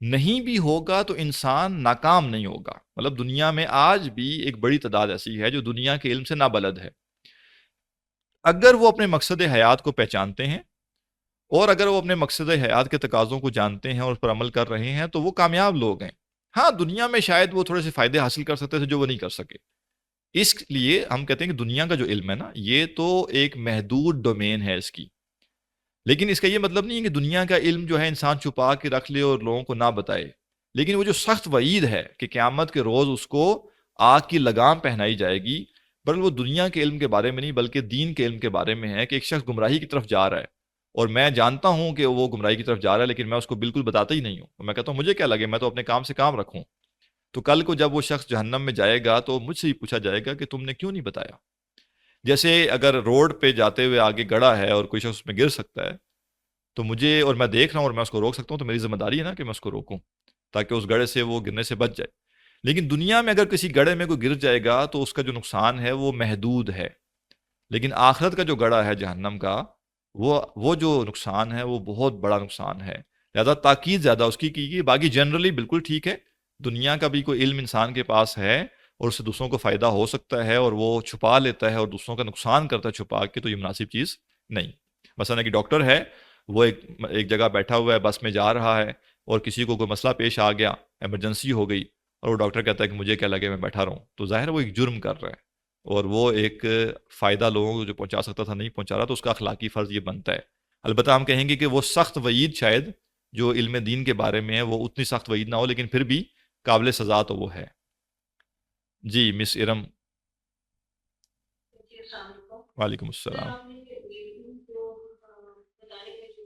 نہیں بھی ہوگا تو انسان ناکام نہیں ہوگا. مطلب دنیا میں آج بھی ایک بڑی تعداد ایسی ہے جو دنیا کے علم سے نابلد ہے. اگر وہ اپنے مقصد حیات کو پہچانتے ہیں اور اگر وہ اپنے مقصد حیات کے تقاضوں کو جانتے ہیں اور اس پر عمل کر رہے ہیں تو وہ کامیاب لوگ ہیں. ہاں دنیا میں شاید وہ تھوڑے سے فائدے حاصل کر سکتے تھے جو وہ نہیں کر سکے. اس لیے ہم کہتے ہیں کہ دنیا کا جو علم ہے نا یہ تو ایک محدود ڈومین ہے اس کی. لیکن اس کا یہ مطلب نہیں ہے کہ دنیا کا علم جو ہے انسان چھپا کے رکھ لے اور لوگوں کو نہ بتائے. لیکن وہ جو سخت وعید ہے کہ قیامت کے روز اس کو آگ کی لگام پہنائی جائے گی، بلکہ وہ دنیا کے علم کے بارے میں نہیں بلکہ دین کے علم کے بارے میں ہے کہ ایک شخص گمراہی کی طرف جا رہا ہے اور میں جانتا ہوں کہ وہ گمراہی کی طرف جا رہا ہے لیکن میں اس کو بالکل بتاتا ہی نہیں ہوں. میں کہتا ہوں مجھے کیا لگے، میں تو اپنے کام سے کام رکھوں. تو کل کو جب وہ شخص جہنم میں جائے گا تو مجھ سے ہی پوچھا جائے گا کہ تم نے کیوں نہیں بتایا. جیسے اگر روڈ پہ جاتے ہوئے آگے گڑھا ہے اور کوئی شخص اس میں گر سکتا ہے تو مجھے، اور میں دیکھ رہا ہوں اور میں اس کو روک سکتا ہوں، تو میری ذمہ داری ہے نا کہ میں اس کو روکوں تاکہ اس گڑھے سے وہ گرنے سے بچ جائے. لیکن دنیا میں اگر کسی گڑھے میں کوئی گر جائے گا تو اس کا جو نقصان ہے وہ محدود ہے. لیکن آخرت کا جو گڑھا ہے جہنم کا، وہ جو نقصان ہے وہ بہت بڑا نقصان ہے. لہذا تاکید زیادہ اس کی گئی. باقی جنرلی بالکل ٹھیک ہے، دنیا کا بھی کوئی علم انسان کے پاس ہے اور اس سے دوسروں کو فائدہ ہو سکتا ہے اور وہ چھپا لیتا ہے اور دوسروں کا نقصان کرتا ہے چھپا کے، تو یہ مناسب چیز نہیں. مثلا کہ ڈاکٹر ہے، وہ ایک جگہ بیٹھا ہوا ہے، بس میں جا رہا ہے اور کسی کو کوئی مسئلہ پیش آ گیا، ایمرجنسی ہو گئی، اور وہ ڈاکٹر کہتا ہے کہ مجھے کیا لگے میں بیٹھا رہوں، تو ظاہر ہے وہ ایک جرم کر رہا ہے اور وہ ایک فائدہ لوگوں کو جو پہنچا سکتا تھا نہیں پہنچا رہا، تو اس کا اخلاقی فرض یہ بنتا ہے. البتہ ہم کہیں گے کہ وہ سخت وعید شاید جو علم دین کے بارے میں ہے وہ اتنی سخت وعید نہ ہو، لیکن پھر بھی قابل سزا تو وہ ہے. جی مس ارم. جی السلام علیکم. وعلیکم سر السلام. آپ نے ریڈنگ کو بتانے کے جو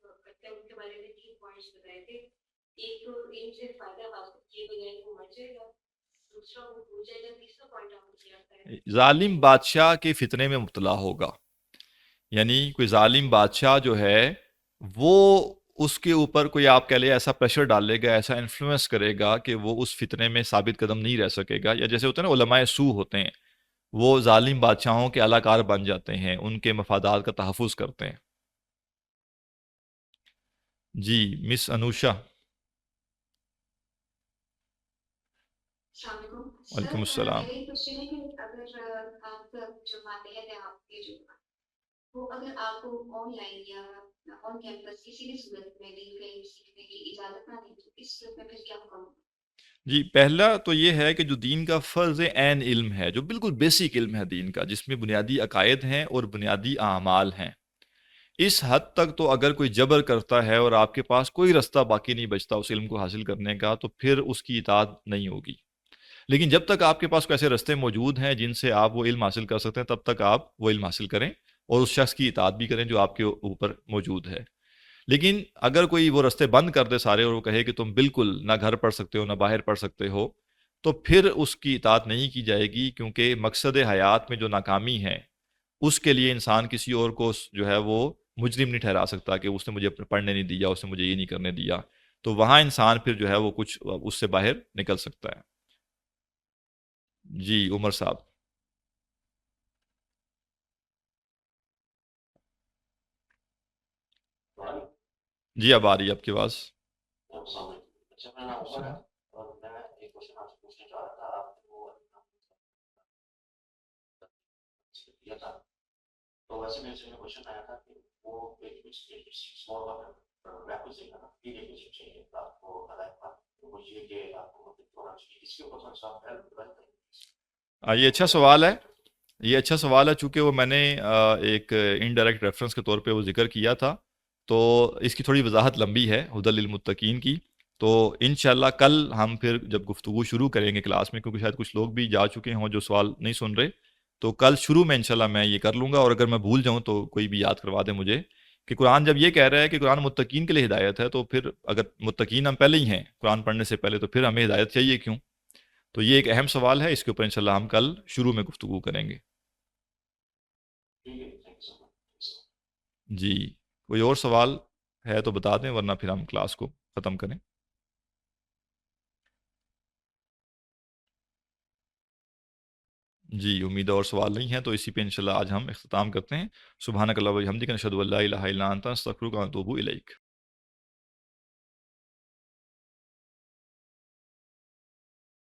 کرتے ہیں ان کے بارے میں 3 پوائنٹس بتائے تھے. ایک تو علم سے فائدہ حاصل کیے بغیر وہ مر جائے گا، دوسرا وہ بھول جائے گا، تیسرا پوائنٹ آپ کو کیا بتایا؟ ظالم بادشاہ کے فتنے میں مبتلا ہوگا. یعنی کوئی ظالم بادشاہ جو ہے وہ اس کے اوپر کوئی آپ کہہ لیں ایسا پریشر ڈالے گا، ایسا انفلوئنس کرے گا کہ وہ اس فتنے میں ثابت قدم نہیں رہ سکے گا. یا جیسے ہوتے ہیں نا علماء سو ہوتے ہیں، وہ ظالم بادشاہوں کے اعلی کار بن جاتے ہیں، ان کے مفادات کا تحفظ کرتے ہیں. جی مس انوشا. السلام علیکم وعلیکم سر. السلام. میرا یہ کوشچن ہے کہ اگر آپ جو ماتحت ہے آپ کے جو وہ اگر آپ کو آن لائن یا آن کیمپس کسی بھی صورت میں دین کا علم سیکھنے کی اجازت نہ دیں تو اس صورت میں پھر کیا حکم ہوگا؟ جی پہلا تو یہ ہے کہ جو دین کا فرض عین علم ہے، جو بالکل بیسک علم ہے دین کا، جس میں بنیادی عقائد ہیں اور بنیادی اعمال ہیں، اس حد تک تو اگر کوئی جبر کرتا ہے اور آپ کے پاس کوئی رستہ باقی نہیں بچتا اس علم کو حاصل کرنے کا، تو پھر اس کی اطاعت نہیں ہوگی. لیکن جب تک آپ کے پاس کوئی ایسے رستے موجود ہیں جن سے آپ وہ علم حاصل کر سکتے ہیں، تب تک آپ وہ علم حاصل کریں اور اس شخص کی اطاعت بھی کریں جو آپ کے اوپر موجود ہے. لیکن اگر کوئی وہ رستے بند کر دے سارے اور وہ کہے کہ تم بالکل نہ گھر پڑھ سکتے ہو نہ باہر پڑھ سکتے ہو، تو پھر اس کی اطاعت نہیں کی جائے گی، کیونکہ مقصد حیات میں جو ناکامی ہے اس کے لیے انسان کسی اور کو جو ہے وہ مجرم نہیں ٹھہرا سکتا کہ اس نے مجھے پڑھنے نہیں دیا، اس نے مجھے یہ نہیں کرنے دیا. تو وہاں انسان پھر جو ہے وہ کچھ اس سے باہر نکل سکتا ہے. جی عمر صاحب. جی اب آ رہی ہے آپ کی آواز. السلام علیکم. اچھا میرا نام عمر ہے اور میں ایک کوشچن آپ سے پوچھنا چاہ رہا تھا. آپ نے وہ کیا تھا تو ویسے میرے سے کوشچن آیا تھا کہ وہ ایک اسمال میں کچھ دیکھا تھا، یہ اچھا سوال ہے، یہ اچھا سوال ہے، چونکہ وہ میں نے ایک انڈائریکٹ ریفرنس کے طور پہ وہ ذکر کیا تھا، تو اس کی تھوڑی وضاحت لمبی ہے ہدی للمتقین کی. تو انشاءاللہ کل ہم پھر جب گفتگو شروع کریں گے کلاس میں، کیونکہ شاید کچھ لوگ بھی جا چکے ہوں جو سوال نہیں سن رہے، تو کل شروع میں انشاءاللہ میں یہ کر لوں گا، اور اگر میں بھول جاؤں تو کوئی بھی یاد کروا دے مجھے کہ قرآن جب یہ کہہ رہا ہے کہ قرآن متقین کے لیے ہدایت ہے، تو پھر اگر متقین ہم پہلے ہی ہیں قرآن پڑھنے سے پہلے، تو پھر ہمیں ہدایت چاہیے کیوں؟ تو یہ ایک اہم سوال ہے، اس کے اوپر انشاءاللہ ہم کل شروع میں گفتگو کریں گے. جی، کوئی اور سوال ہے تو بتا دیں، ورنہ پھر ہم کلاس کو ختم کریں. جی، امید ہے اور سوال نہیں ہے، تو اسی پہ انشاءاللہ آج ہم اختتام کرتے ہیں. سبحانک اللہم و بحمدک، نشہد ان لا الہ الا انت، نستغفرک و نتوب الیک.